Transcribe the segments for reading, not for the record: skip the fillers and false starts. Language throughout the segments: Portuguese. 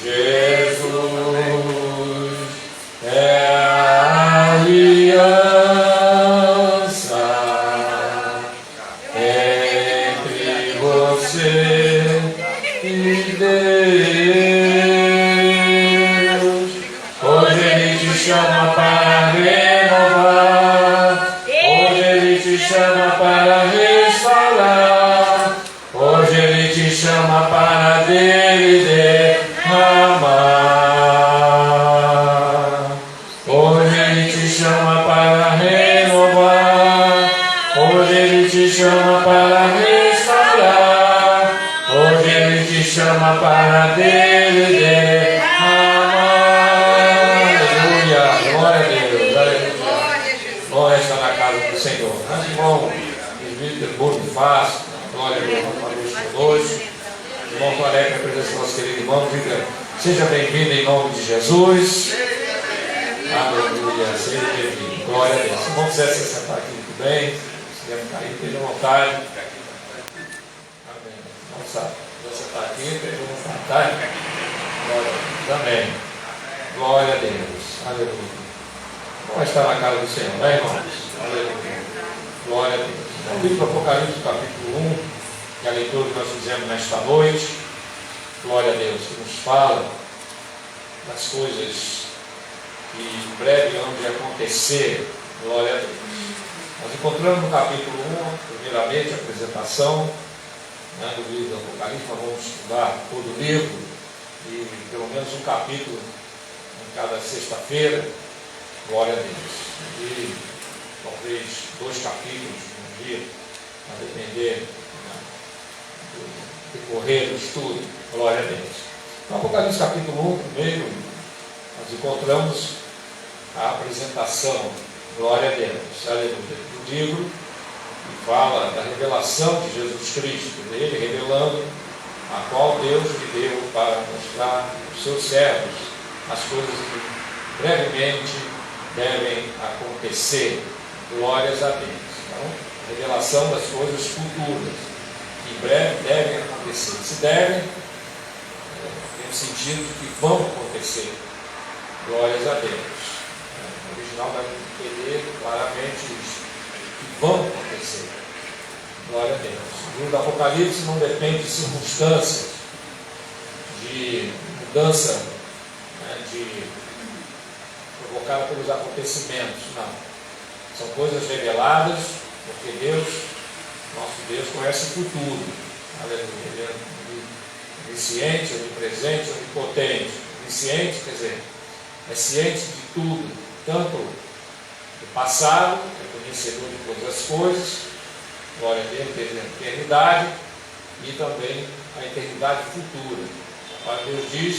Jesus é a aliança entre você e Deus. Hoje Ele te chama para renovar, hoje Ele te chama para restaurar, hoje Ele te chama para dele derramar. Hoje Ele te chama para renovar, hoje Ele te chama para restaurar, hoje Ele te chama para dele derramar. Aleluia, glória a Deus, aleluia. Glória está na casa do Senhor. Mas, irmão, de boa de face, glória a Deus, uma vez conosco. Irmão Claré, a presença do nosso querido irmão, diga, seja bem-vindo em nome de Jesus. Aleluia, seja bem-vindo. Glória a Deus. Se não quiser se sentar aqui muito bem, se quiser ficar aí, esteja à vontade. Amém. Não sabe. Se você está aqui, esteja à vontade. Glória a Deus. Amém. Glória a Deus. Aleluia. Vamos estar na casa do Senhor, né, irmãos? Aleluia. Glória a Deus. Então, o livro do Apocalipse, capítulo 1, que é a leitura que nós fizemos nesta noite. Glória a Deus, que nos fala das coisas que em breve hão de acontecer. Glória a Deus. Nós encontramos no capítulo 1, primeiramente, a apresentação, né, do livro do Apocalipse. Nós vamos estudar todo o livro, e pelo menos um capítulo em cada sexta-feira. Glória a Deus. E talvez 2 capítulos um dia, a depender do decorrer do estudo. Glória a Deus. No Apocalipse capítulo 1, primeiro, nós encontramos a apresentação. Glória a Deus. Aleluia. Do livro que fala da revelação de Jesus Cristo, dele revelando a qual Deus lhe deu para mostrar aos seus servos as coisas que brevemente devem acontecer. Glórias a Deus. Então, revelação das coisas futuras que em breve devem acontecer. Se devem, tem o sentido de que vão acontecer. Glórias a Deus. O original vai entender claramente isso, que vão acontecer. Glória a Deus. O livro do Apocalipse não depende de circunstâncias, de mudança, né, provocada pelos acontecimentos. Não. São coisas reveladas, porque Deus, nosso Deus, conhece o futuro. Aleluia. Ele é onisciente, onipresente, onipotente. Onisciente, quer dizer, é ciente de tudo, tanto do passado, é conhecedor de todas as coisas, glória a Deus, desde a eternidade, e também a eternidade futura. A palavra de Deus diz,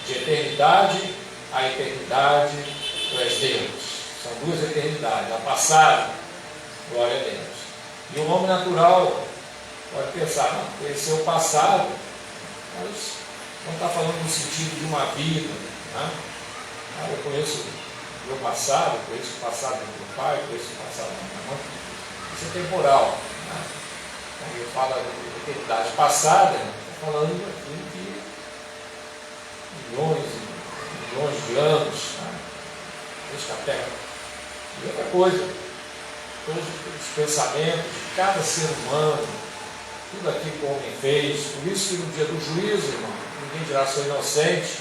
de eternidade a eternidade, tu és Deus. São 2 eternidades, a passada, glória a Deus. E o homem natural pode pensar, não, conhecer o passado, mas não está falando no sentido de uma vida. Né? Eu conheço o meu passado, conheço o passado do meu pai, conheço o passado da minha mãe. Isso é temporal. Né? Quando eu falo de eternidade passada, estou falando daquilo que milhões e milhões de anos, né? Desde a Terra. E outra coisa, todos os pensamentos de cada ser humano, tudo aquilo que o homem fez, por isso que no dia do juízo, irmão, ninguém dirá sou inocente,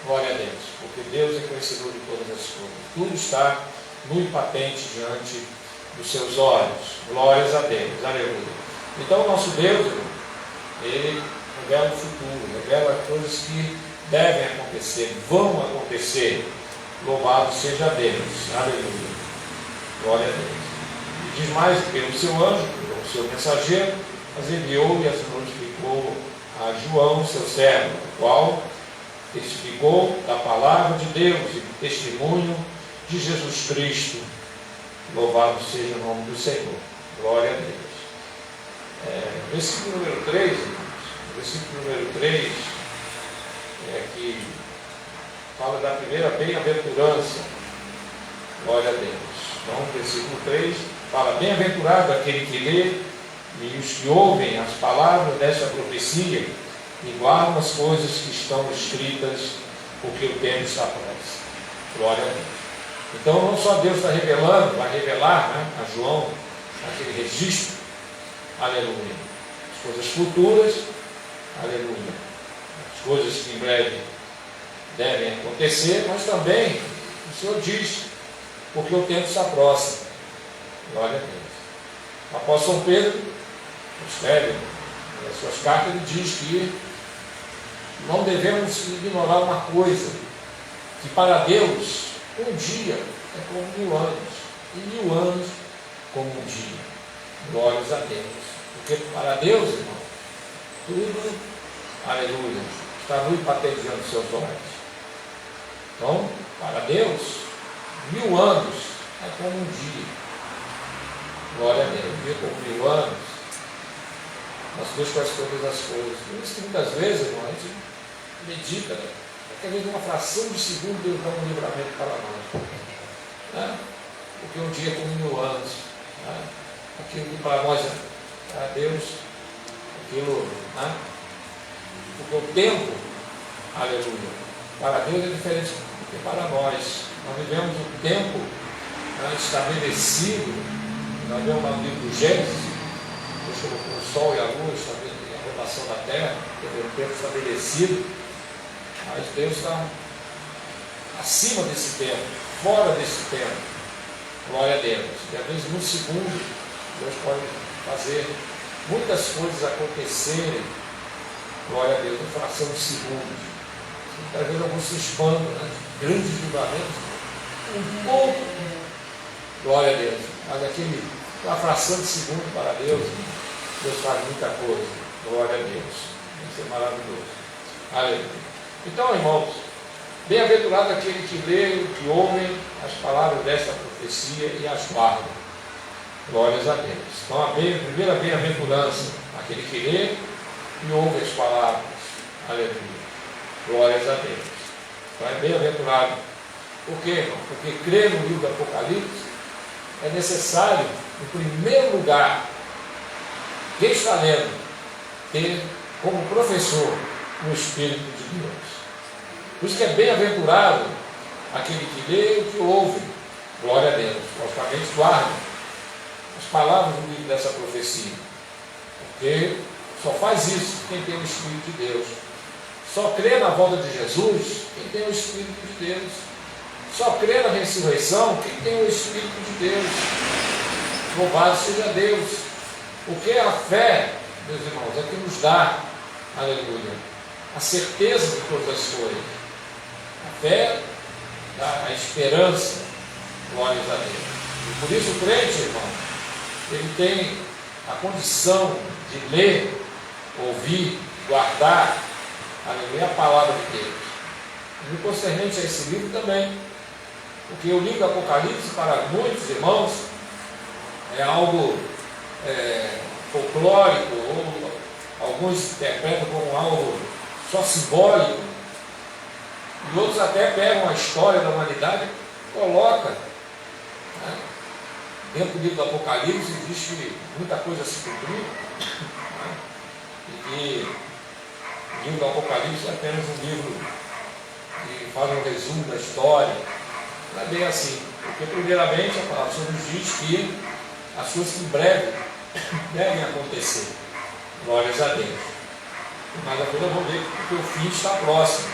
glória a Deus, porque Deus é conhecedor de todas as coisas, tudo está nu e patente diante dos seus olhos, glórias a Deus, aleluia. Então o nosso Deus, irmão, ele revela o futuro, revela coisas que devem acontecer, vão acontecer, louvado seja Deus, aleluia, glória a Deus. E diz mais, pelo seu anjo, pelo seu mensageiro, mas enviou e as notificou a João, seu servo, o qual testificou da palavra de Deus e do testemunho de Jesus Cristo. Louvado seja o nome do Senhor. Glória a Deus. Versículo número 3, irmãos, versículo número 3 que fala da primeira bem-aventurança. Glória a Deus. Então, versículo 3 fala: bem-aventurado aquele que lê e os que ouvem as palavras desta profecia e guardam as coisas que estão escritas, porque o tempo está próximo. Glória a Deus. Então, não só Deus está revelando, vai revelar, né, a João, aquele registro, aleluia, as coisas futuras, aleluia, as coisas que em breve devem acontecer, mas também o Senhor diz, porque o tempo está próximo. Glória a Deus. O apóstolo Pedro escreve nas suas cartas, ele diz que não devemos ignorar uma coisa, que para Deus um dia é como 1000 anos, e 1000 anos como um dia. Glórias a Deus. Porque para Deus, irmão, tudo, aleluia, está nu e patente diante dos seus olhos. Então, para Deus, 1000 anos é como um dia. Glória a Deus. Um dia como 1000 anos, nós Deus faz todas as coisas. Por isso que muitas vezes, irmão, a gente medita, né? Porque às vezes uma fração de segundo Deus dá um livramento para nós. Né? Porque um dia é como 1000 anos. Né? Aquilo que para nós, para Deus, aquilo, né? Porque o tempo, aleluia, para Deus é diferente do que para nós. Nós vivemos um tempo, né, estabelecido. Nós vemos lá no livro do Gênesis, Deus colocou o sol e a lua, a rotação da terra, teve um tempo estabelecido, mas Deus está acima desse tempo, fora desse tempo. Glória a Deus. E às vezes, num segundo, Deus pode fazer muitas coisas acontecerem. Glória a Deus, em fração de segundos. Muitas vezes alguns se espantam, né? Grandes julgamentos, um pouco. Glória a Deus. Mas uma fração de segundo para Deus, Deus faz muita coisa. Glória a Deus. Isso é maravilhoso. Aleluia. Então, irmãos, bem-aventurado aquele que lê, que ouve as palavras desta profecia e as guarda. Glórias a Deus. Então, a primeira bem-aventurança, aquele que lê e ouve as palavras. Aleluia. Glórias a Deus. Então, é bem-aventurado. Por quê, irmão? Porque crer no livro do Apocalipse é necessário, em primeiro lugar, quem está lendo, ter como professor o Espírito de Deus. Por isso que é bem-aventurado aquele que lê e que ouve. Glória a Deus. Logicamente, guarda as palavras do livro dessa profecia. Porque só faz isso quem tem o Espírito de Deus. Só crê na volta de Jesus quem tem o Espírito de Deus. Só crê na ressurreição quem tem o Espírito de Deus. Louvado seja Deus. Porque a fé, meus irmãos, é que nos dá, aleluia, a certeza de todas as coisas. A fé dá a esperança. Glórias a Deus. E por isso o crente, irmão, ele tem a condição de ler, ouvir, guardar, aleluia, a palavra de Deus. E concernente a esse livro também. Porque o livro do Apocalipse, para muitos irmãos, é algo folclórico, ou alguns interpretam como algo só simbólico, e outros até pegam a história da humanidade e colocam, né? Dentro do livro do Apocalipse existe muita coisa a se cumprir, né? E que o livro do Apocalipse é apenas um livro que faz um resumo da história. Não é bem assim, porque primeiramente a palavra nos diz que as coisas que em breve devem acontecer. Glórias a Deus. Mas a coisa vamos ver que o fim está próximo.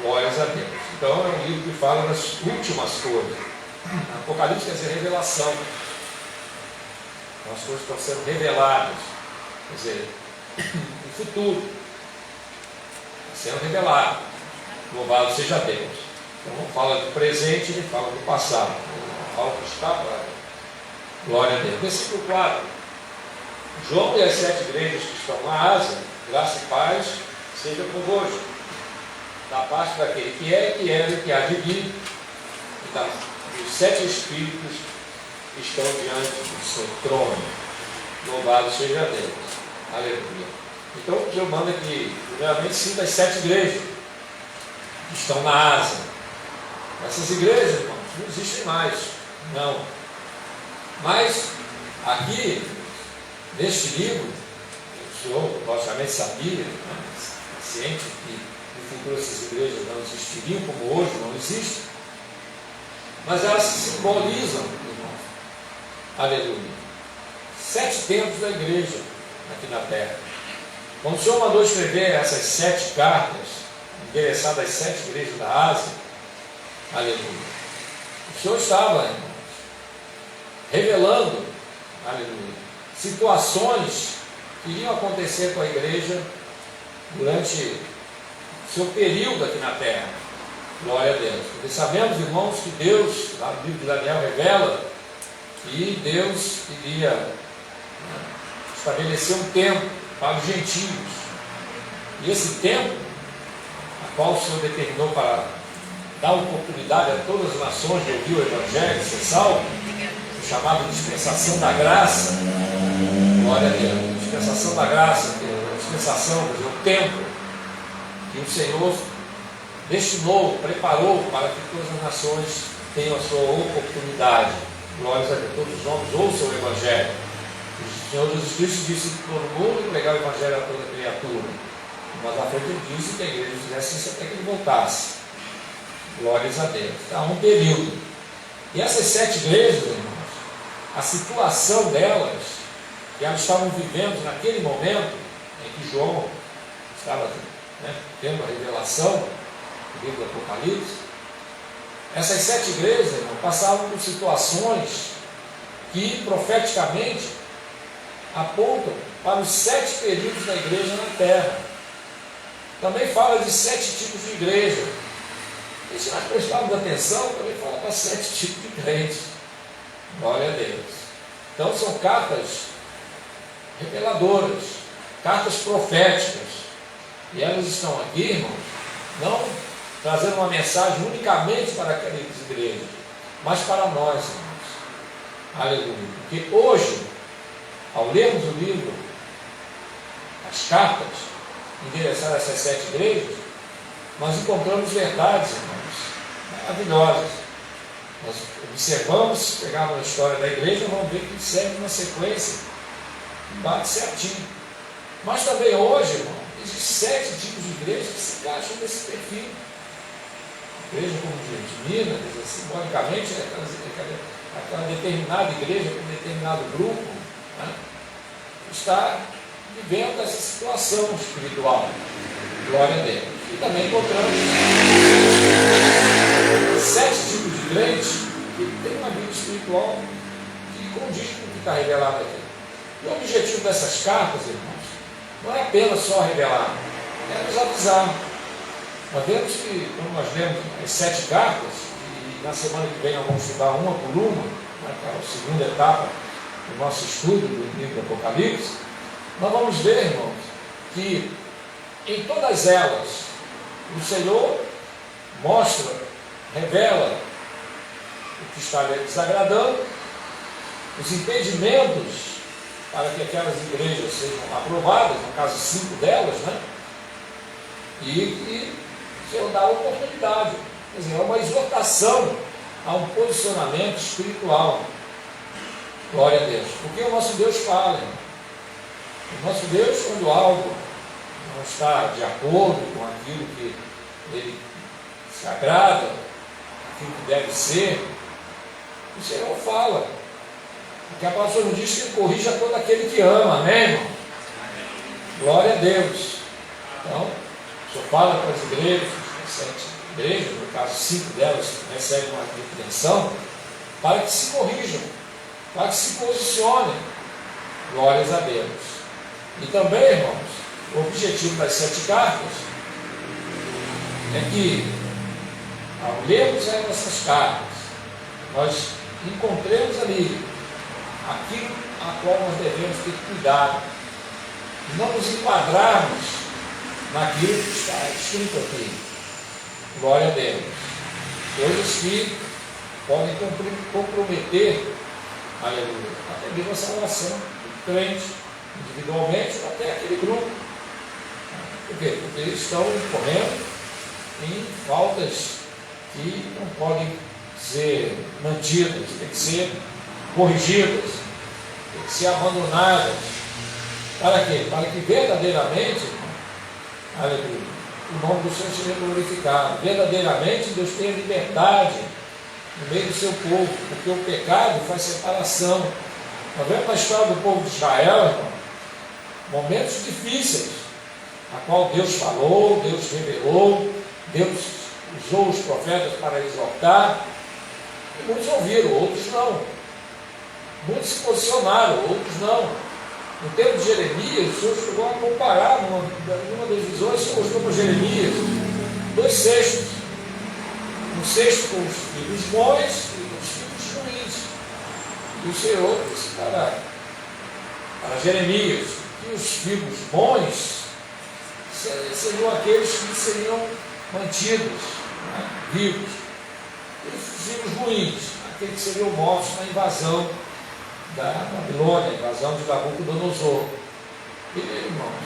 Glórias a Deus. Então é um livro que fala das últimas coisas. Apocalipse quer dizer revelação. Então, as coisas estão sendo reveladas. Quer dizer, o futuro está sendo revelado. Louvado seja Deus. Então não fala do presente, ele fala do passado. Não fala do que está para. Glória a Deus. Versículo 4. João e as 7 igrejas que estão na Ásia, graça e paz seja convosco. Da parte daquele que é, que era e que há de vir, e dos 7 Espíritos que estão diante do seu trono. Louvado seja Deus. Aleluia. Então o Senhor manda que, primeiramente, cita as 7 igrejas que estão na Ásia. Essas igrejas, irmãos, não existem mais. Não. Mas, aqui, neste livro, o Senhor, logicamente, sabia, né, ciente que no futuro essas igrejas não existiriam como hoje, não existem, mas elas simbolizam, irmãos, aleluia, 7 tempos da igreja aqui na terra. Quando o Senhor mandou escrever essas 7 cartas, endereçadas às 7 igrejas da Ásia, aleluia, o Senhor estava, irmãos, revelando, aleluia, situações que iriam acontecer com a igreja durante o seu período aqui na terra. Glória a Deus. Porque sabemos, irmãos, que Deus, lá no livro de Daniel, revela que Deus iria estabelecer um tempo para os gentios. E esse tempo, a qual o Senhor determinou para dar oportunidade a todas as nações de ouvir o Evangelho, ser salvo, chamado dispensação da graça. Glória a Deus. Dispensação da graça, dispensação, o tempo que o Senhor destinou, preparou para que todas as nações tenham a sua oportunidade. Glórias a Deus. Todos os homens ouçam o Evangelho. O Senhor Jesus Cristo disse que todo mundo pregar o Evangelho a toda criatura. Mas à frente ele disse que a igreja fizesse isso até que ele voltasse. Glórias a Deus. Há um período. E essas 7 igrejas, irmãos, a situação delas, que elas estavam vivendo naquele momento em que João estava tendo a revelação do livro do Apocalipse, essas 7 igrejas, irmãos, passavam por situações que profeticamente apontam para os 7 períodos da igreja na terra. Também fala de 7 tipos de igreja. E se nós prestarmos atenção, também fala para 7 tipos de crentes. Glória a Deus. Então são cartas reveladoras, cartas proféticas. E elas estão aqui, irmãos, não trazendo uma mensagem unicamente para aquelas igrejas, mas para nós, irmãos. Aleluia. Porque hoje, ao lermos o livro, as cartas endereçadas a essas 7 igrejas, nós encontramos verdades, irmãos, maravilhosas. Nós observamos, pegamos a história da igreja, vamos ver que segue uma sequência, bate certinho. Mas também hoje, irmão, existem 7 tipos de igrejas que se encaixam nesse perfil. Igreja como de Minas, simbolicamente, aquela determinada igreja, com determinado grupo, está vivendo essa situação espiritual. Glória a Deus. E também encontramos 7 tipos de crentes que têm uma vida espiritual que condiz com o que está revelado aqui. E o objetivo dessas cartas, irmãos, não é apenas só revelar, é nos avisar. Nós vemos que, quando nós lemos as 7 cartas, e na semana que vem nós vamos estudar uma por uma, que é a segunda etapa do nosso estudo do livro do Apocalipse, nós vamos ver, irmãos, que em todas elas o Senhor mostra, revela o que está lhe desagradando, os impedimentos para que aquelas igrejas sejam aprovadas, no caso 5 delas, e o Senhor dá a oportunidade. Quer dizer, é uma exortação a um posicionamento espiritual. Glória a Deus. Porque o nosso Deus fala. O nosso Deus, quando algo não está de acordo com aquilo que Ele se agrada, aquilo que deve ser, o Senhor fala. Porque a palavra nos diz que Ele corrige a todo aquele que ama, amém, irmão? Glória a Deus. Então, o Senhor fala para as igrejas, as 7 igrejas, no caso 5 delas recebem uma repreensão, para que se corrijam, para que se posicionem. Glórias a Deus. E também, irmãos, o objetivo das 7 cartas é que, ao lermos essas cartas, nós encontremos ali aquilo a qual nós devemos ter cuidado, e não nos enquadrarmos naquilo que está escrito aqui. Glória a Deus. Coisas que podem comprometer, aleluia, até mesmo a salvação do crente, individualmente, ou até aquele grupo. Por quê? Porque eles estão incorrendo em faltas que não podem ser mantidas, tem que ser corrigidas, tem que ser abandonadas. Para quê? Para que verdadeiramente Aleluia. O nome do Senhor seja glorificado. Verdadeiramente Deus tem a liberdade no meio do seu povo, porque o pecado faz separação. Nós vemos na história do povo de Israel, irmão, momentos difíceis, a qual Deus falou, Deus revelou, Deus usou os profetas para exortar, e muitos ouviram, outros não. Muitos se posicionaram, outros não. No tempo de Jeremias, o Senhor chegou a comparar, numa das visões, o Senhor mostrou para Jeremias 2 cestos. Um cesto com os filhos bons e os filhos ruins. E o Senhor disse para Jeremias que os filhos bons seriam aqueles que seriam mantidos, né, vivos. E os filhos ruins, aqueles que seriam mortos na invasão da Babilônia, invasão de Nabucodonosor. E, irmãos,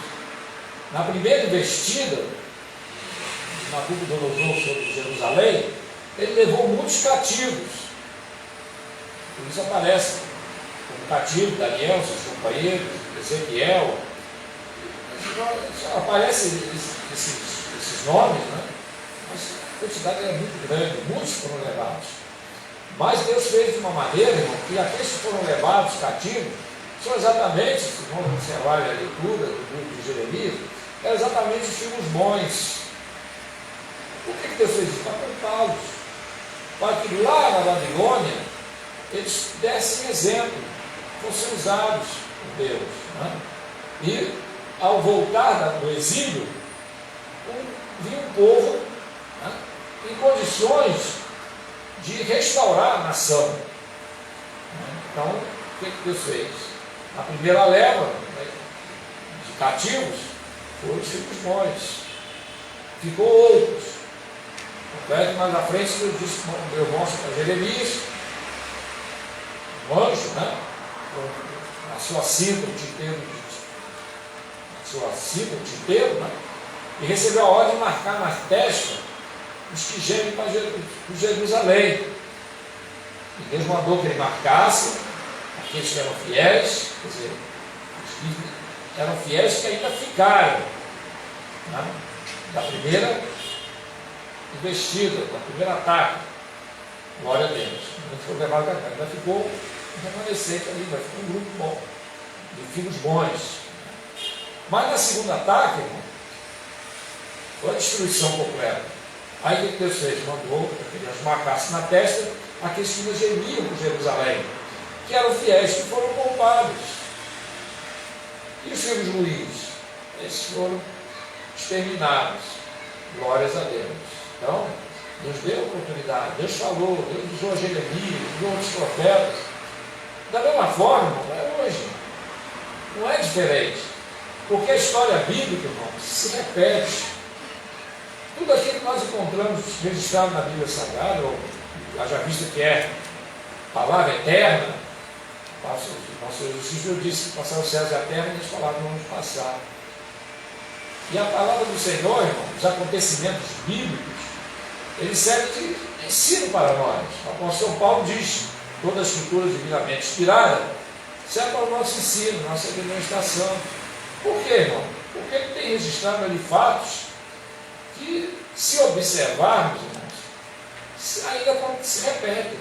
na primeira investida de Nabucodonosor sobre Jerusalém, ele levou muitos cativos. Por isso aparece como cativo Daniel, seus companheiros, Ezequiel. Aparecem esses nomes, né? Mas a quantidade é muito grande, muitos foram levados. Mas Deus fez de uma maneira, irmão, que aqueles que foram levados cativos são exatamente, se vamos observar a leitura do livro de Jeremias, eram exatamente os filhos bons. Por que Deus fez isso? Para poupá-los. Para que lá na Babilônia eles dessem exemplo, fossem usados por Deus. Né? E ao voltar do exílio, vinha um povo, né, em condições de restaurar a nação. Então, o que Deus fez? A primeira leva, né, de cativos foram os filhos bons. Ficou outros. Mais à frente, eu mostro para Jeremias, um anjo, né, com a sua cinta, o tinteiro, né, e recebeu a ordem de marcar na testa os que gemem para Jerusalém. E Deus mandou que ele marcasse aqueles que eram fiéis, quer dizer, os que eram fiéis que ainda ficaram, né, da primeira investida, da primeira ataque. Glória a Deus. Não foi levado a cá, ainda ficou um remanescente ali, vai ficar um grupo bom, de filhos bons. Mas na segunda ataque, irmão, foi a destruição completa. Aí o que Deus fez? Mandou que eles marcassem na testa aqueles que ainda gemiam por Jerusalém, que eram fiéis, que foram poupados. E os filhos ruins? Esses foram exterminados. Glórias a Deus. Então, Deus deu oportunidade, Deus falou, Deus usou a Jeremias, usou outros profetas. Da mesma forma, irmão, é hoje. Não é diferente. Porque a história bíblica, irmão, se repete. Tudo aquilo que nós encontramos registrado na Bíblia Sagrada, ou haja vista que é palavra eterna, nosso Senhor disse que passaram os céus e a terra e as palavras não vamos passar. E a palavra do Senhor, irmão, os acontecimentos bíblicos, eles servem de ensino para nós. O apóstolo Paulo diz, toda a escritura divinamente inspirada serve para o nosso ensino, nossa administração. Por quê, irmão? Porque ele tem registrado ali fatos que, se observarmos, irmãos, ainda se repetem.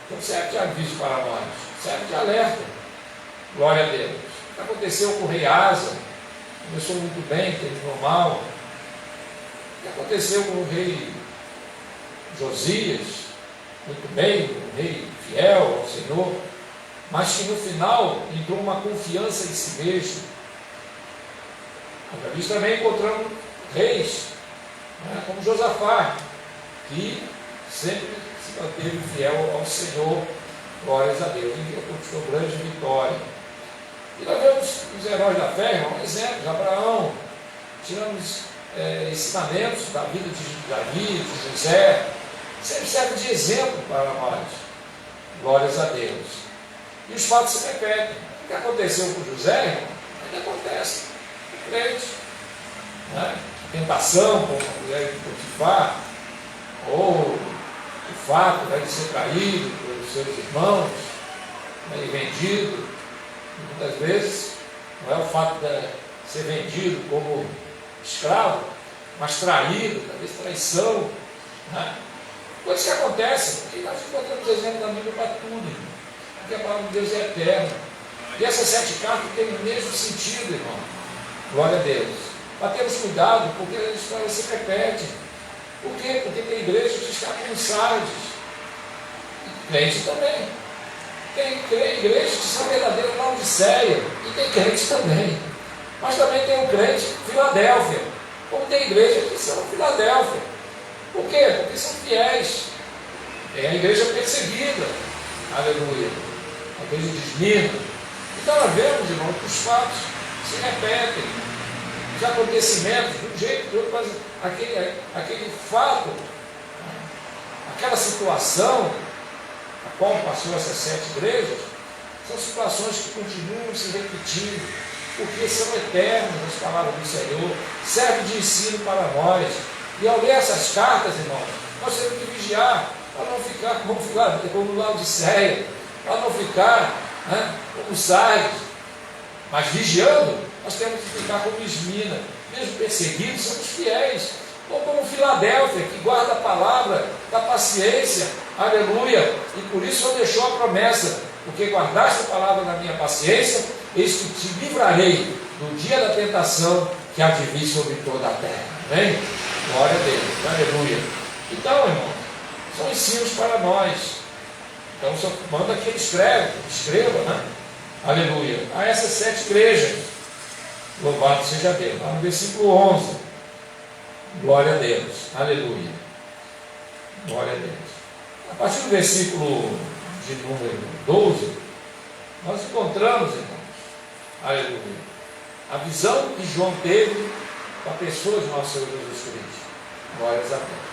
Então serve de aviso para nós, serve de alerta. Glória a Deus. O que aconteceu com o rei Asa? Começou muito bem, terminou mal. O que aconteceu com o rei Josias? Muito bem, um rei fiel ao Senhor, mas que no final entrou uma confiança em si mesmo. Nós também encontramos reis, né, como Josafá, que sempre se manteve fiel ao Senhor. Glórias a Deus, e conquistou grande vitória. E nós vemos os heróis da fé, irmão, exemplos, Abraão, tiramos ensinamentos da vida de Davi, de José, sempre serve de exemplo para nós. Glórias a Deus. E os fatos se repetem. O que aconteceu com José, irmão, ainda acontece com o crente, né? A tentação com a mulher de Potifar, ou o fato, né, de ser traído pelos seus irmãos, né, e vendido. Muitas vezes não é o fato de ser vendido como escravo, mas traído, talvez traição, né? Coisas que acontecem, e nós encontramos exemplo da Bíblia para tudo, irmão. Porque a palavra de Deus é eterna. E essas 7 cartas têm o mesmo sentido, irmão. Glória a Deus. Mas temos cuidado, porque a história se repete. Por quê? Porque tem igreja que está com Sardes. Crente também. Tem igrejas que são verdadeiras Laodiceia. E tem crente também. Mas também tem o crente Filadélfia. Como tem igrejas que são Filadélfia. Por quê? Porque são fiéis. É a igreja perseguida. Aleluia. A igreja de Esmirna. Então nós vemos, irmão, que os fatos se repetem. Os acontecimentos, de um jeito de outro, mas aquele fato, aquela situação a qual passou essas 7 igrejas, são situações que continuam se repetindo, porque são eternas as palavras do Senhor, servem de ensino para nós. E ao ler essas cartas, irmão, nós temos que vigiar para não ficar como Laodiceia, para não ficar como Sardes. Mas vigiando, nós temos que ficar como Esmirna, mesmo perseguidos, somos fiéis. Ou como Filadélfia, que guarda a palavra da paciência, aleluia, e por isso eu deixou a promessa, porque guardaste a palavra da minha paciência, eis que te livrarei do dia da tentação que há de vir sobre toda a terra. Amém? Glória a Deus, aleluia. Então, irmão, são ensinos para nós. Então, só manda que ele escreva, né? Aleluia. A essas 7 igrejas, louvado seja Deus. Lá no versículo 11, glória a Deus, aleluia. Glória a Deus. A partir do versículo de número 12, nós encontramos, irmãos, aleluia, a visão que João teve com a pessoa de nosso Senhor Jesus Cristo. Glórias a Deus.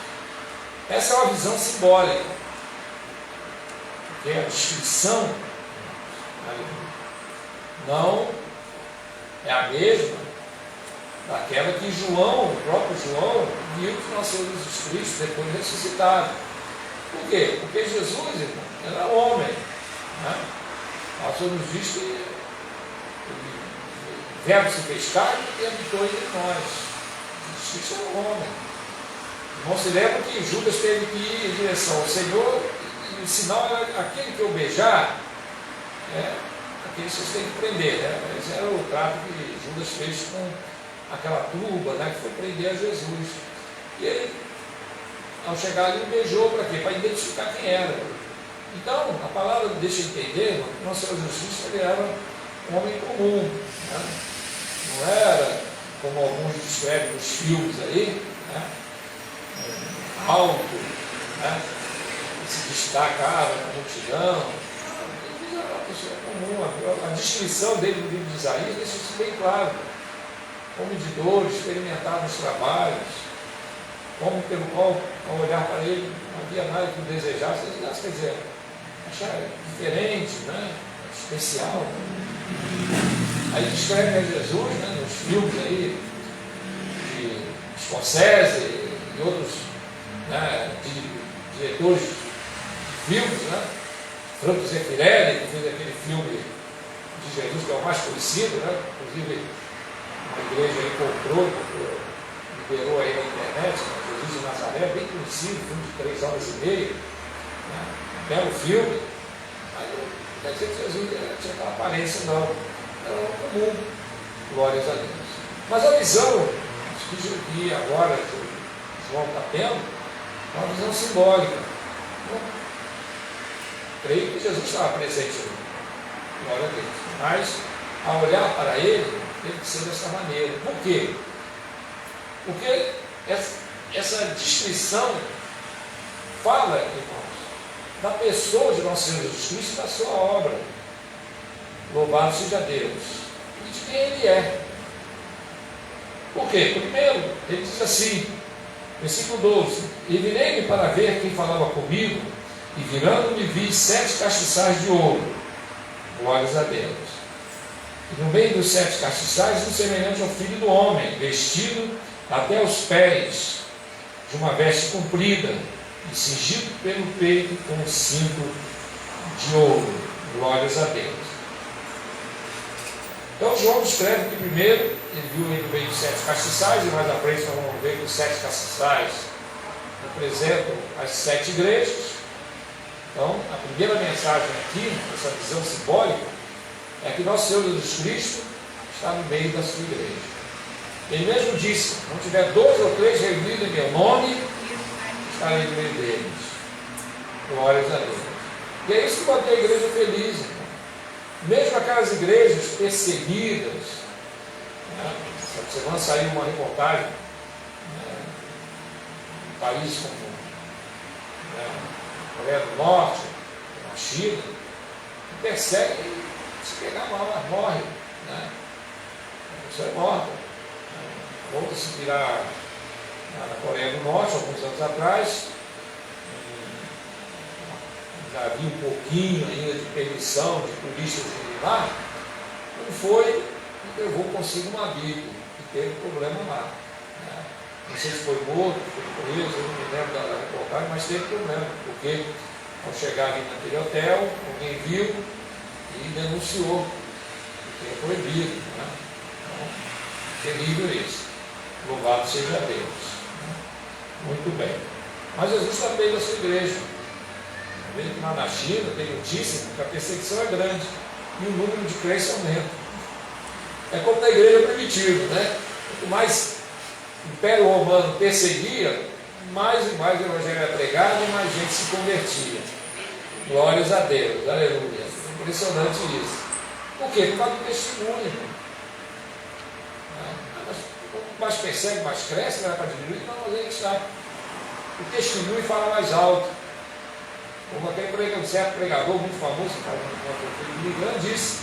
Essa é uma visão simbólica, porque a descrição, aleluia, não é a mesma daquela que João, o próprio João, viu que nosso Senhor Jesus Cristo depois ressuscitado. Por quê? Porque Jesus, irmão, era homem, né? Nós somos vistos que o Verbo se fez carne e habitou entre nós. Jesus Cristo era homem. Não se lembra que Judas teve que ir em direção ao Senhor, e o sinal era aquele que eu beijar, aquele que vocês têm que prender, né? Esse era o trato que Judas fez com aquela turba, né, que foi prender a Jesus. E ele, ao chegar ali, beijou para quê? Para identificar quem era. Então, a palavra deixa entender que nosso Senhor Jesus ele era um homem comum, né? Não era como alguns descrevem nos filmes aí, né? Alto, né? Que se destacava na multidão. Ele era uma pessoa comum. A descrição dele no livro de Isaías deixa isso bem claro. Homem de dor, experimentado nos trabalhos, homem pelo qual, ao olhar para ele, não havia nada que o desejasse, quer dizer, achar diferente, né? Especial. Aí descreve a Jesus, né? Nos filmes aí, de Scorsese e outros, né? Diretores de filmes, né? Franco Zeffirelli, que fez aquele filme de Jesus, que é o mais conhecido, né? Inclusive, a igreja aí comprou, liberou aí na internet, Jesus de Nazaré, bem conhecido, filme de 3 horas e meia, né? Belo filme. Mas não quer dizer que Jesus tinha aquela aparência, não. Era um comum, glórias a Deus. Mas a visão que agora que João está tendo é uma visão simbólica. Creio que Jesus estava presente ali, glória a Deus. Mas, ao olhar para ele, tem que ser dessa maneira. Por quê? Porque essa descrição fala, irmãos, da pessoa de nosso Senhor Jesus Cristo e da sua obra. Louvado seja Deus. E de quem Ele é. Por quê? Primeiro, ele diz assim, versículo 12: E virei-me para ver quem falava comigo, e virando-me vi 7 castiçais de ouro. Glórias a Deus. E no meio dos 7 castiçais, um semelhante ao Filho do Homem, vestido até os pés de uma veste comprida, e cingido pelo peito com um cinto de ouro. Glórias a Deus. Então João escreve que primeiro ele viu ele no meio dos 7 castiçais, e mais à frente nós vamos ver que os 7 castiçais representam as 7 igrejas. Então, a primeira mensagem aqui, essa visão simbólica, é que nosso Senhor Jesus Cristo está no meio da sua igreja. Ele mesmo disse: não tiver 2 ou 3 reunidos em meu nome, estarei no meio deles. Glórias a Deus. E é isso que mantém a igreja feliz, irmão. Mesmo aquelas igrejas perseguidas, né? Essa semana saiu uma reportagem, né, em países como, né, Coreia do Norte, na China, que perseguem, se pegar mal, morre, né? A pessoa é morta. Outra se virar na Coreia do Norte, alguns anos atrás, já havia um pouquinho ainda de permissão de polícia de lá, não foi e levou consigo uma Bíblia, e teve problema lá. Né? Não sei se foi morto, foi preso, eu não me lembro da reportagem, mas teve problema, porque ao chegar ali naquele hotel, alguém viu e denunciou, porque é proibido. Né? Então, terrível isso. Louvado seja Deus. Né? Muito bem. Mas Jesus está no meio da sua igreja. Veja que lá na China tem notícia que a perseguição é grande e o número de crentes aumenta. É como na igreja primitiva, né? Quanto mais o Império Romano perseguia, mais e mais o Evangelho era pregado e mais gente se convertia. Glórias a Deus, aleluia. Impressionante isso. Por quê? Por causa do testemunho, irmão. Quanto mais persegue, mais cresce, não é para diminuir, não, mas aí está. O testemunho fala mais alto. Como aquele um certo pregador muito famoso, disse,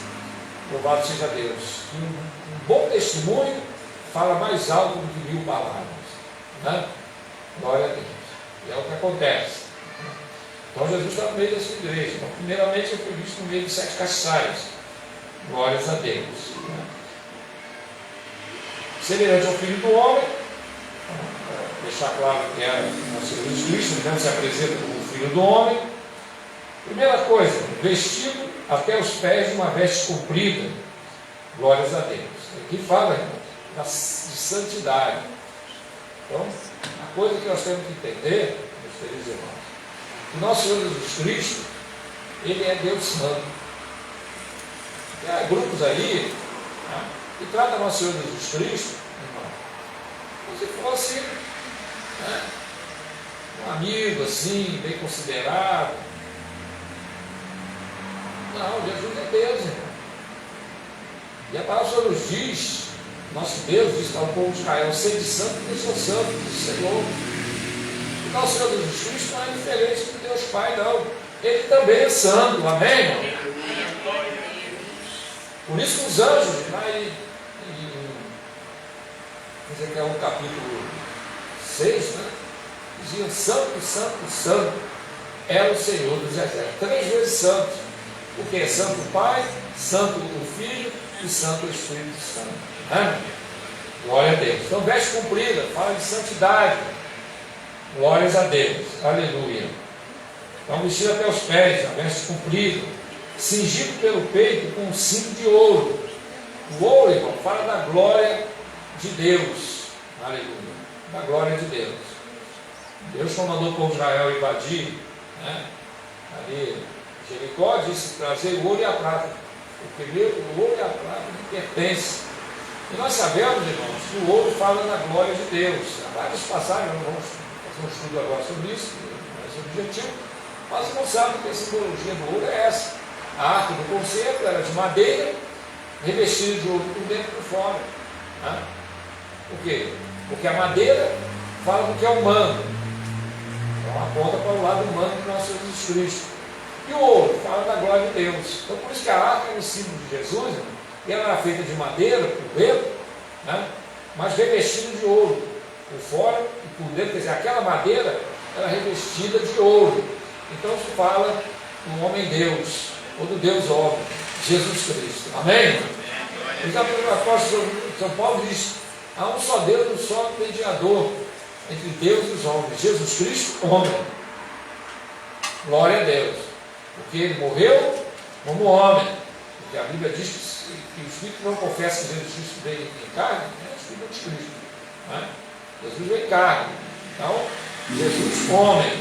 louvado seja Deus, um bom testemunho fala mais alto do que 1000 palavras. Né? Glória a Deus. E é o que acontece. Então Jesus está no meio da sua igreja. Então, primeiramente, eu fui visto no meio dos 7 castiçais. Glórias a Deus. Né? Semelhante ao Filho do Homem, deixar claro que é o Senhor Jesus Cristo, então se apresenta como o Filho do Homem. Primeira coisa, vestido até os pés de uma veste comprida. Glórias a Deus. Aqui fala, irmão, de santidade. Então, a coisa que nós temos que entender, meus queridos irmãos, que o nosso Senhor Jesus Cristo, Ele é Deus Santo. E há grupos aí, né, que tratam o nosso Senhor Jesus Cristo, irmão, como se fosse, né, um amigo assim, bem considerado. Não, Jesus é Deus, irmão. E a palavra nos diz, nosso Deus diz para o povo de Israel: sede santo, porque eu sou santo, diz o Senhor. E nosso Senhor Jesus Cristo não é diferente do Deus Pai, não. Ele também é santo, amém, irmão? Por isso que os anjos, lá em Ezequiel capítulo 6, né, diziam: santo, santo, santo é o Senhor dos exércitos. 3 vezes santo. Porque é santo o Pai, santo o Filho e santo o Espírito Santo. Né? Glória a Deus. Então, veste comprida, fala de santidade. Glórias a Deus. Aleluia. Então, vestido até os pés, a veste comprida, cingido pelo peito com um cinto de ouro. O ouro, irmão, fala da glória de Deus. Aleluia. Da glória de Deus. Deus comandou o povo de Israel invadir, né, ali Jericó, disse trazer o ouro e a prata, porque o ouro e a prata lhe pertencem. E nós sabemos, irmãos, que o ouro fala da glória de Deus. Há várias passagens, não vamos fazer um estudo agora sobre isso, é objetivo, mas não sabe que a simbologia do ouro é essa. A arca do concerto era de madeira, revestida de ouro por dentro e por fora. Né? Por quê? Porque a madeira fala do que é humano. Então aponta para o lado humano do nosso Jesus Cristo. E o ouro fala da glória de Deus. Então por isso que a arca é o símbolo de Jesus, e ela era feita de madeira por dentro, né, mas revestida de ouro por fora e por dentro. Quer dizer, aquela madeira era revestida de ouro. Então se fala do homem Deus, ou do Deus homem, Jesus Cristo. Amém? Então o apóstolo São Paulo diz: há um só Deus, um só mediador entre Deus e os homens, Jesus Cristo, homem. Glória a Deus. Porque ele morreu como homem. Porque a Bíblia diz que que o Espírito não confessa que Jesus Cristo veio em carne, é o Espírito anticristo. Né? Jesus veio em carne. Então, Jesus, homem,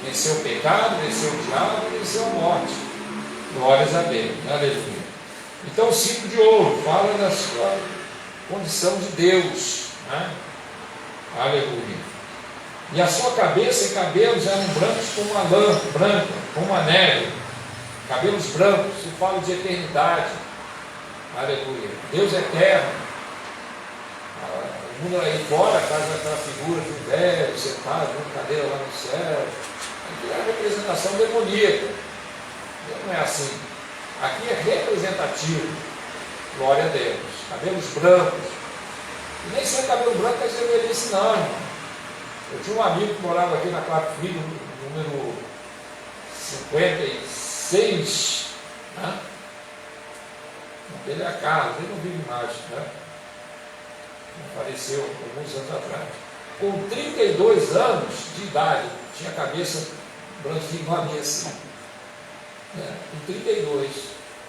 venceu o pecado, venceu o diabo, venceu a morte. Glórias a Deus. Aleluia. Então, o cinto de ouro fala da sua condição de Deus. Né? Aleluia. E a sua cabeça e cabelos eram brancos como uma lã branca, como uma neve. Cabelos brancos, se fala de eternidade. Aleluia. Deus é eterno. O mundo aí fora faz aquela figura de um velho sentado numa cadeira lá no céu. Aqui é a representação demoníaca. Não é assim. Aqui é representativo. Glória a Deus. Cabelos brancos. E nem sempre cabelo branco é ser velhice, não, irmão. Eu tinha um amigo que morava aqui na Clark Filho, número 56. Né? Ele é Carlos, ele não vive mais. Né? Faleceu alguns anos atrás. Com 32 anos de idade, tinha a cabeça branquinha igual a minha assim. Com 32.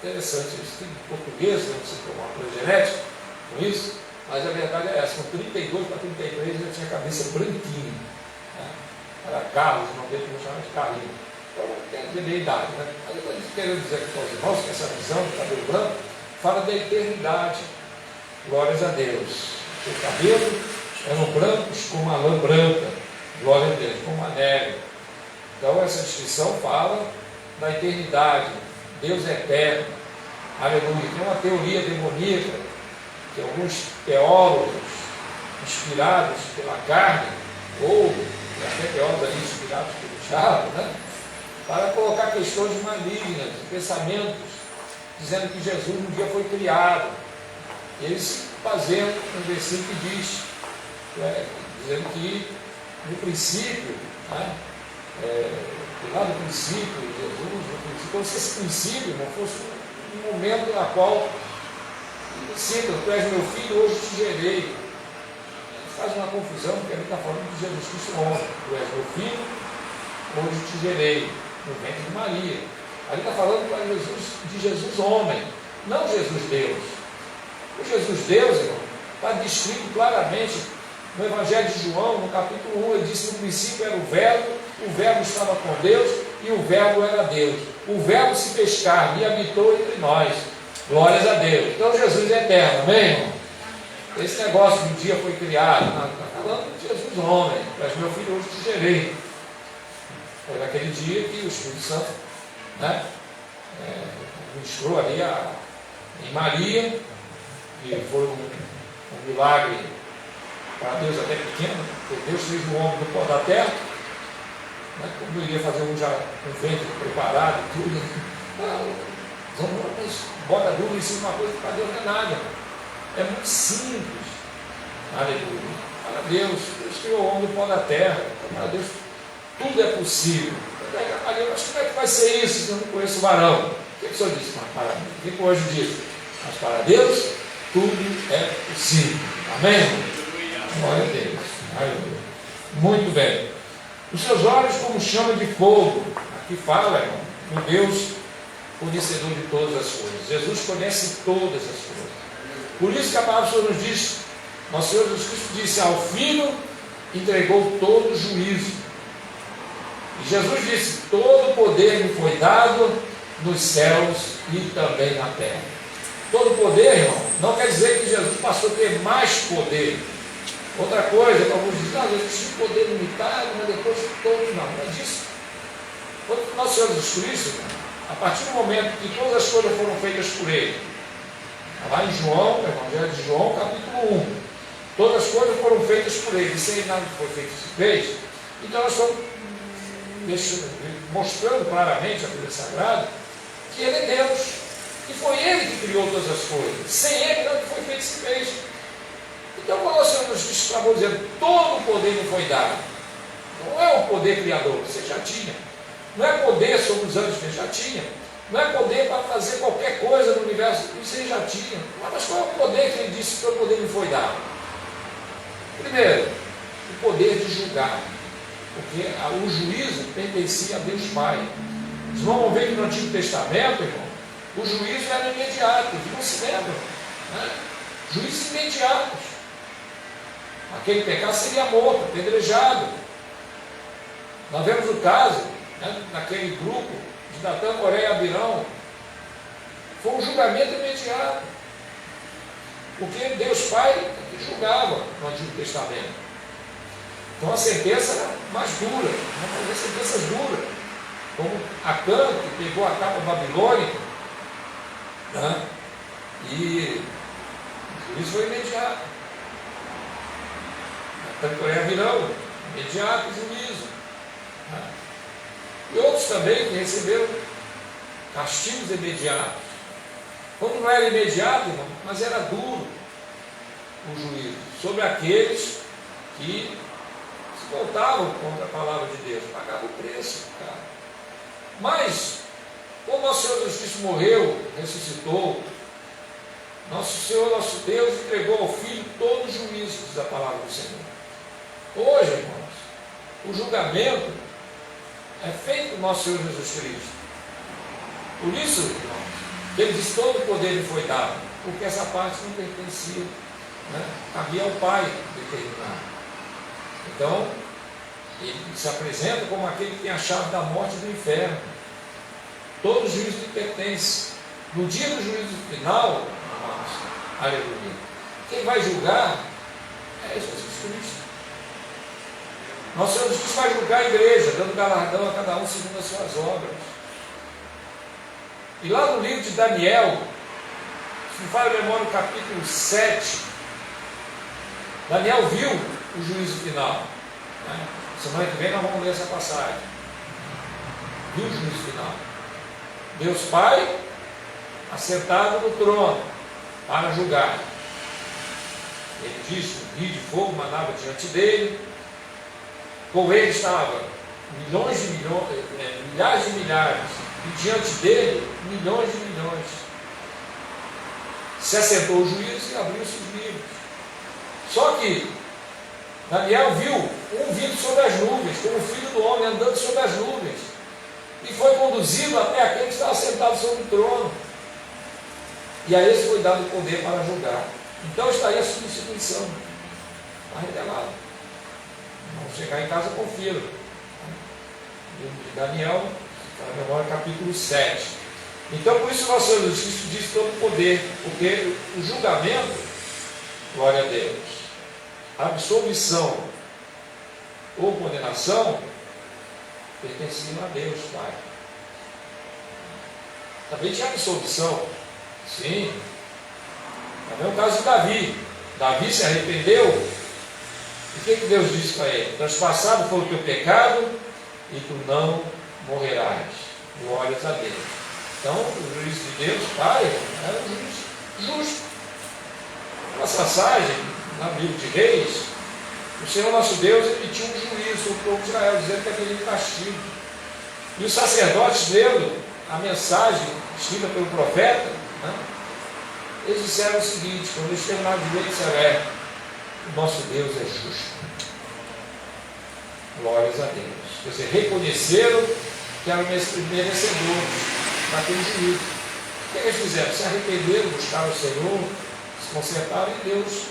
Interessante, eles têm português, não sei se é uma coisa genética com isso, mas a verdade é essa, com 32 para 33 ele tinha a cabeça branquinha. Né? Era Carlos, não dele que chamava de Carlinhos. Então tem que entender a idade. Né? Mas eu estou querendo dizer aqui para os irmãos que essa visão do cabelo branco fala da eternidade. Glórias a Deus. O cabelo eram brancos como uma lã branca. Glória a Deus, como uma neve. Então essa descrição fala da eternidade. Deus é eterno. Aleluia. Tem uma teoria demoníaca que alguns teólogos inspirados pela carne, ou até teólogos ali inspirados pelo diabo, né? Para colocar questões malignas, pensamentos, dizendo que Jesus um dia foi criado. E eles fazendo um versículo que diz, dizendo que no princípio, né, lá no princípio, Jesus, no princípio, como se esse princípio não fosse um momento na qual cita, tu és meu filho, hoje te gerei. Faz uma confusão, porque ele está falando de Jesus Cristo homem. Tu és meu filho, hoje te gerei, no ventre de Maria. Ali está falando de Jesus homem, não Jesus Deus. O Jesus Deus, irmão, está descrito claramente no Evangelho de João, no capítulo 1, ele disse: no princípio era o verbo estava com Deus e o verbo era Deus. O verbo se fez carne e habitou entre nós. Glórias a Deus. Então Jesus é eterno, amém, irmão? Esse negócio de um dia foi criado, está falando de Jesus homem. Mas meu filho, hoje te gerei. Foi naquele dia que o Espírito Santo, né, ministrou ali em Maria, e foi um milagre para Deus até pequeno, porque Deus fez o homem do pó da terra, né, como iria fazer um ventre preparado e tudo. Mas bota dúvida em cima de uma coisa que para Deus não é nada. É muito simples. Aleluia. Para Deus criou o homem do pó da terra. Para Deus tudo é possível. Mas como é que vai ser isso se eu não conheço o varão? O que o senhor disse? O que o anjo disse? Mas para Deus tudo é possível. Amém? Glória a Deus. Aleluia. Muito bem. Os seus olhos como chama de fogo. Aqui fala, irmão, um Deus conhecedor de todas as coisas. Jesus conhece todas as coisas. Por isso que a palavra do Senhor nos diz, nosso Senhor Jesus Cristo disse: ao Filho entregou todo o juízo. E Jesus disse: todo o poder me foi dado nos céus e também na terra. Todo o poder, irmão, não quer dizer que Jesus passou a ter mais poder. Outra coisa, alguns dizem: Jesus tinha poder limitado, mas depois todo. Não é disso. Quando nosso Senhor Jesus Cristo, a partir do momento que todas as coisas foram feitas por Ele, lá em João, Evangelho de João, capítulo 1, todas as coisas foram feitas por Ele, e sem nada que foi feito se fez. Então nós estamos mostrando claramente a Bíblia Sagrada que Ele é Deus, que foi Ele que criou todas as coisas. Sem Ele nada que foi feito se fez. Então quando nós estamos dizendo todo o poder me foi dado, não é o poder criador, você já tinha. Não é poder sobre os anjos, que já tinha. Não é poder para fazer qualquer coisa no universo, isso ele já tinha. Mas qual é o poder que ele disse que o poder me foi dado? Primeiro, o poder de julgar. Porque o juízo pertencia a Deus Pai. Vocês vão ver que no Antigo Testamento, irmão, o juízo era imediato, não se lembram, né? Juízos imediatos. Aquele pecado seria morto, apedrejado. Nós vemos o caso, né, naquele grupo de Datã, Coré e Abirão. Foi um julgamento imediato. Porque Deus Pai julgava no Antigo Testamento. Então a sentença era mais dura, uma sentença dura. Como Acã, que pegou a capa babilônica, né, e isso foi imediato. Datã, Coré e Abirão, imediato juízo. Né? E outros também que receberam castigos imediatos. Quando não era imediato, irmão, mas era duro o juízo sobre aqueles que se voltavam contra a palavra de Deus, pagavam o preço, cara. Mas, como nosso Senhor Jesus Cristo morreu, ressuscitou, nosso Senhor, nosso Deus, entregou ao Filho todo o juízo, diz a palavra do Senhor. Hoje, irmãos, o julgamento é feito por nosso Senhor Jesus Cristo. Por isso, irmãos, ele diz: todo o poder lhe foi dado, porque essa parte não pertencia, né? Cabia ao Pai determinar. Então, ele se apresenta como aquele que tem a chave da morte e do inferno. Todo o juízo lhe pertence. No dia do juízo final, irmãos, aleluia, quem vai julgar é Jesus Cristo. Nosso Senhor Jesus Cristo vai julgar a igreja, dando galardão a cada um segundo as suas obras. E lá no livro de Daniel, se me falha a memória, no capítulo 7, Daniel viu o juízo final. Né? Semana que vem nós vamos ler essa passagem. Viu o juízo final. Deus Pai, assentado no trono, para julgar. Ele disse: um rio de fogo manava diante dele. Com ele estavam milhões de milhões, milhares de milhares. E diante dele, milhões de milhões. Se assentou o juízo e abriu-se os livros. Só que Daniel viu um vindo sobre as nuvens, como o Filho do Homem andando sobre as nuvens, e foi conduzido até aquele que estava sentado sobre o trono. E a esse foi dado o poder para julgar. Então está aí a substituição. Está revelado. Vamos chegar em casa, confira. Livro de Daniel, na memória, capítulo 7. Então, por isso, nosso Senhor Jesus Cristo diz todo o poder, porque o julgamento, glória a Deus, a absolvição ou condenação pertenciam a Deus, Pai. Também tinha absolvição, sim. Também é o caso de Davi. Davi se arrependeu. E o que Deus disse para ele? Transpassado foi o teu pecado e tu não morrerás. Glórias a Deus. Então, o juiz de Deus, Pai, era um juiz justo. Nessa passagem, na Bíblia de Reis, o Senhor nosso Deus emitiu um juízo sobre o povo de Israel, dizendo que haveria castigo. E os sacerdotes, lendo a mensagem escrita pelo profeta, né, eles disseram o seguinte: quando eles terminaram de ler, disseram: o nosso Deus é justo. Glórias a Deus. Quer dizer, reconheceram que eram merecedores daquele juízo. O que eles fizeram? Se arrependeram, buscaram o Senhor, se consertaram, e Deus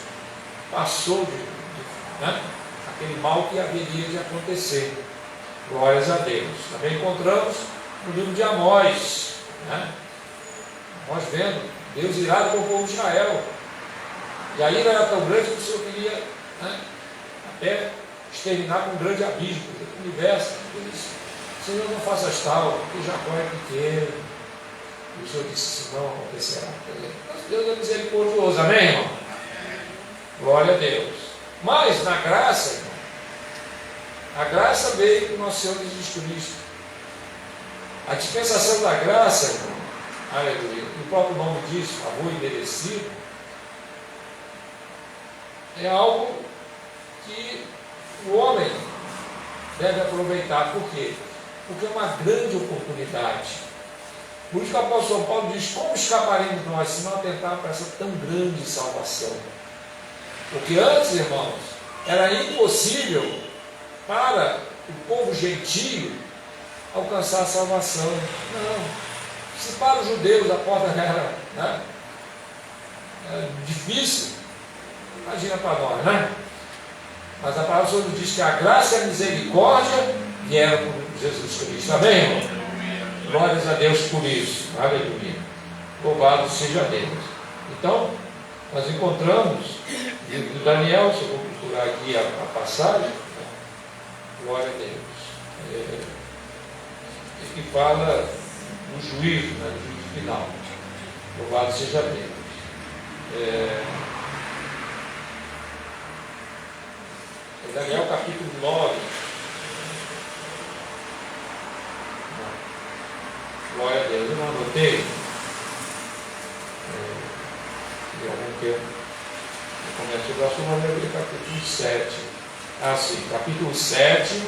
passou né, aquele mal que haveria de acontecer. Glórias a Deus. Também encontramos no livro de Amós, né, nós vendo Deus irado com o povo de Israel. E a ira era tão grande que o Senhor queria, né, até exterminar com um grande abismo do universo. Ele disse: Senhor, não faças tal, porque Jacó é pequeno. E o Senhor disse: isso não acontecerá. Deus é misericordioso, amém, irmão? Glória a Deus. Mas na graça, irmão, a graça veio do nosso Senhor Jesus Cristo. A dispensação da graça, irmão, aleluia, o próprio nome diz, favor imerecido, é algo que o homem deve aproveitar. Por quê? Porque é uma grande oportunidade. Por isso que o apóstolo São Paulo diz: como escaparemos nós se não atentar para essa tão grande salvação? Porque antes, irmãos, era impossível para o povo gentio alcançar a salvação. Não. Se para os judeus a porta era, né, difícil, imagina para nós, né? Mas a palavra do Senhor diz que a graça e a misericórdia vieram por Jesus Cristo. Amém, irmão? Glórias a Deus por isso. Aleluia. Louvado seja Deus. Então, nós encontramos em Daniel, se eu vou procurar aqui a passagem, glória a Deus, que fala do juízo, né, do juízo final. Louvado seja Deus. Daniel capítulo 9. Glória a Deus. Eu não anotei. De algum tempo. Eu começo a ler capítulo 7. Ah, sim. Capítulo 7.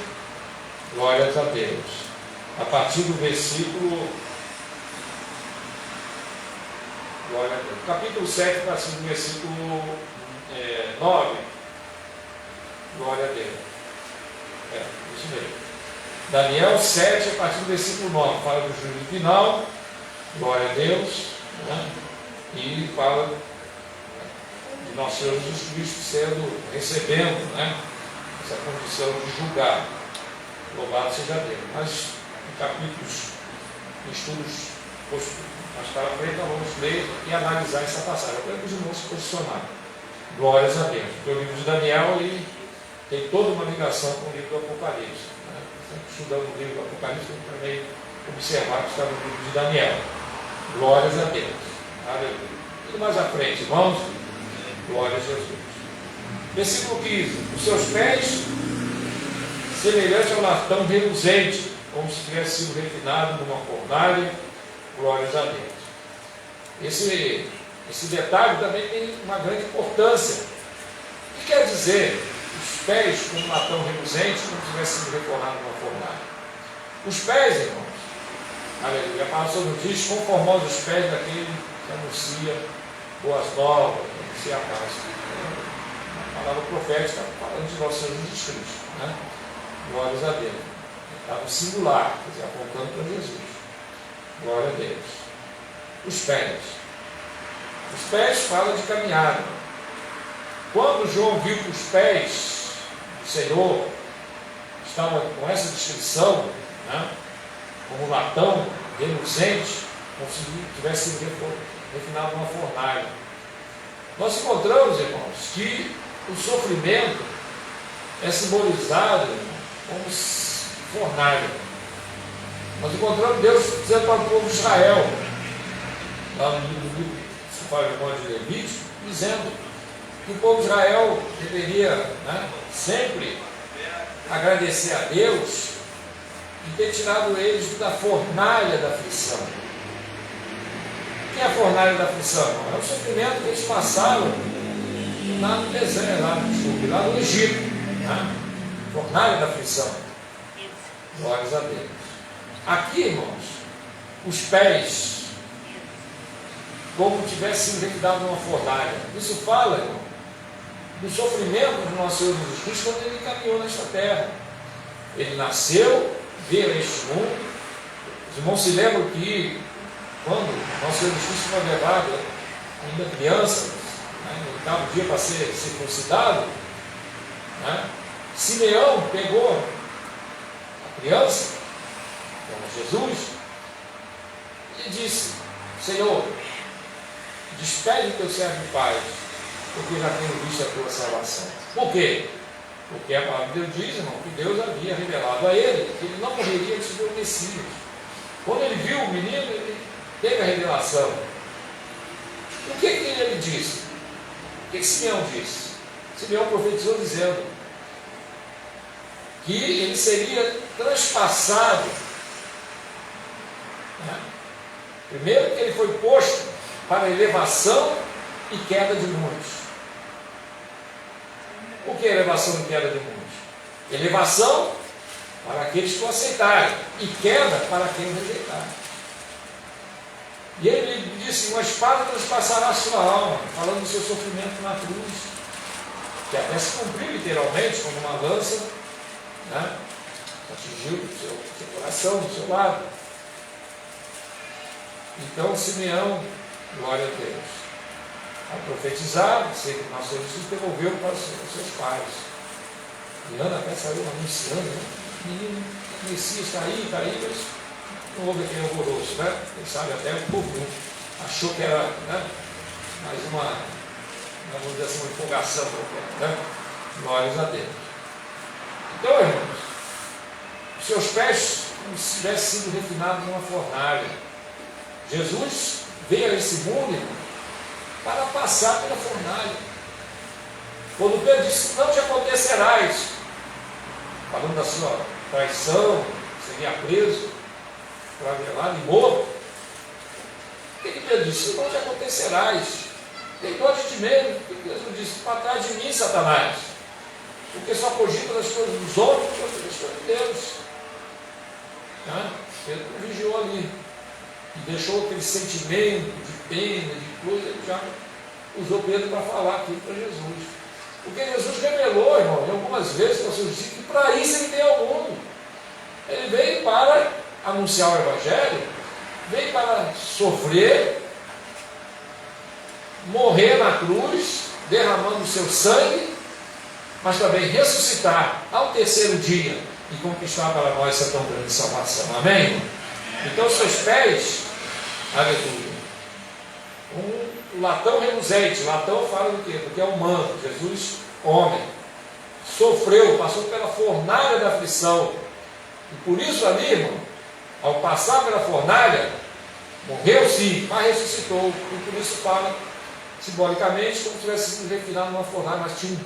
Glórias a Deus. A partir do versículo. Glória a Deus. Capítulo 7, a partir do versículo 9. Glória a Deus. Isso mesmo. Daniel 7, a partir do versículo 9, fala do juízo final, glória a Deus, né? E fala de nosso Senhor Jesus Cristo recebendo, né, essa condição de julgar. Louvado seja Deus. Mas em capítulos, em estudos mais para frente, nós vamos ler e analisar essa passagem. Eu quero que os irmãos se posicionarem. Glórias a Deus. Porque o livro de Daniel tem toda uma ligação com o livro do Apocalipse. Estudando o livro do Apocalipse, eu também observar que está no livro de Daniel. Glórias a Deus. Aleluia. E mais à frente, irmãos, glória a Jesus. Versículo 15. Os seus pés, semelhante ao latão reluzente, como se tivesse sido refinado numa fornalha. Glórias a Deus. Esse detalhe também tem uma grande importância. O que quer dizer? Os pés como um latão reluzente, como se tivesse sido reformado numa fornalha. Os pés, irmãos, aleluia, a palavra nos diz, conformando os pés daquele que anuncia boas novas, que anuncia a paz. A palavra profética falando de nosso Senhor Jesus Cristo, né? Glórias a Deus. Está no singular, quer dizer, apontando para Jesus. Glória a Deus. Os pés. Os pés falam de caminhada. Quando João viu que os pés do Senhor estavam com essa descrição, né, como um latão reluzente, como se tivesse sido refinado numa fornalha, nós encontramos, irmãos, que o sofrimento é simbolizado como fornalha. Nós encontramos Deus dizendo para o povo de Israel, lá no livro de Levítico, dizendo que o povo de Israel deveria, né, sempre agradecer a Deus de ter tirado eles da fornalha da aflição. O que é a fornalha da aflição? É o sofrimento que eles passaram lá no deserto, lá no Egito, né? Fornalha da aflição. Glórias a Deus. Aqui, irmãos, os pés, como tivesse sido retirado numa fornalha. Isso fala, irmão, do sofrimento do nosso Senhor Jesus Cristo quando ele caminhou nesta terra. Ele nasceu, veio a este mundo. Os irmãos se lembram que quando nosso Senhor Jesus Cristo foi levado, ainda criança, né, no oitavo dia para ser circuncidado, né, Simeão pegou a criança, como Jesus, e disse: Senhor, despede o teu servo de paz, porque já tenho visto a tua salvação. Por quê? Porque a palavra de Deus diz, irmão, que Deus havia revelado a ele que ele não morreria antes do Messias. Quando ele viu o menino, ele teve a revelação. O que ele disse? O que Simeão disse? Simeão profetizou dizendo que ele seria transpassado. Né? Primeiro que ele foi posto para elevação e queda de muitos. O que é elevação e queda de muitos? Elevação para aqueles que o aceitarem e queda para quem o rejeitar. E ele disse: uma espada transpassará a sua alma, falando do seu sofrimento na cruz, que até se cumpriu literalmente como uma lança, né, atingiu o seu coração, do seu lado. Então Simeão, glória a Deus, ao profetizar, sei que nosso Senhor devolveu para os seus pais. E Ana até saiu anunciando, né? Menino, o Messias está aí, mas não houve aquele alvoroço, né? Quem sabe até o povo achou que era, né, mais vamos dizer assim, uma empolgação qualquer, né? Glórias a Deus. Então, irmãos, os seus pés como se tivessem sido refinados numa fornalha. Jesus veio a esse mundo, irmão, para passar pela fornalha. Quando Pedro disse, não te acontecerás, falando da sua traição, seria preso, flagelado e morto. O que Pedro disse? Não te acontecerás. Tem dor de ti mesmo. O que Jesus disse? Para trás de mim, Satanás. Porque só cogita das coisas dos homens e das coisas de Deus. Pedro vigiou ali. E deixou aquele sentimento de pena, de coisa, ele já usou Pedro para falar aquilo para Jesus. Porque Jesus revelou, irmão, algumas vezes para os seus discípulos, que para isso ele veio ao mundo. Ele veio para anunciar o Evangelho, veio para sofrer, morrer na cruz, derramando o seu sangue, mas também ressuscitar ao terceiro dia e conquistar para nós essa tão grande salvação. Amém, irmão? Então, seus pés, aleluia, um latão reluzente. Latão fala do quê? Do que é humano. Jesus, homem, sofreu, passou pela fornalha da aflição, e por isso ali, irmão, ao passar pela fornalha, morreu sim, mas ressuscitou. E por isso fala simbolicamente como se tivesse sido refinado numa fornalha, mas tinha um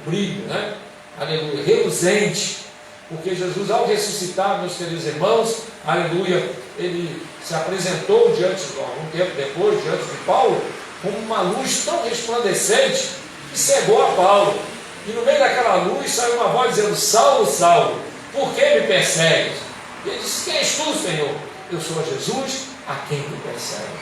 brilho, né? Aleluia, reluzente. Porque Jesus, ao ressuscitar, meus queridos irmãos, aleluia, ele se apresentou diante, algum tempo depois, diante de Paulo, com uma luz tão resplandecente que cegou a Paulo. E no meio daquela luz saiu uma voz dizendo, Saulo, Saulo, por que me persegues? E ele disse, quem és tu, Senhor? Eu sou Jesus, a quem tu persegues.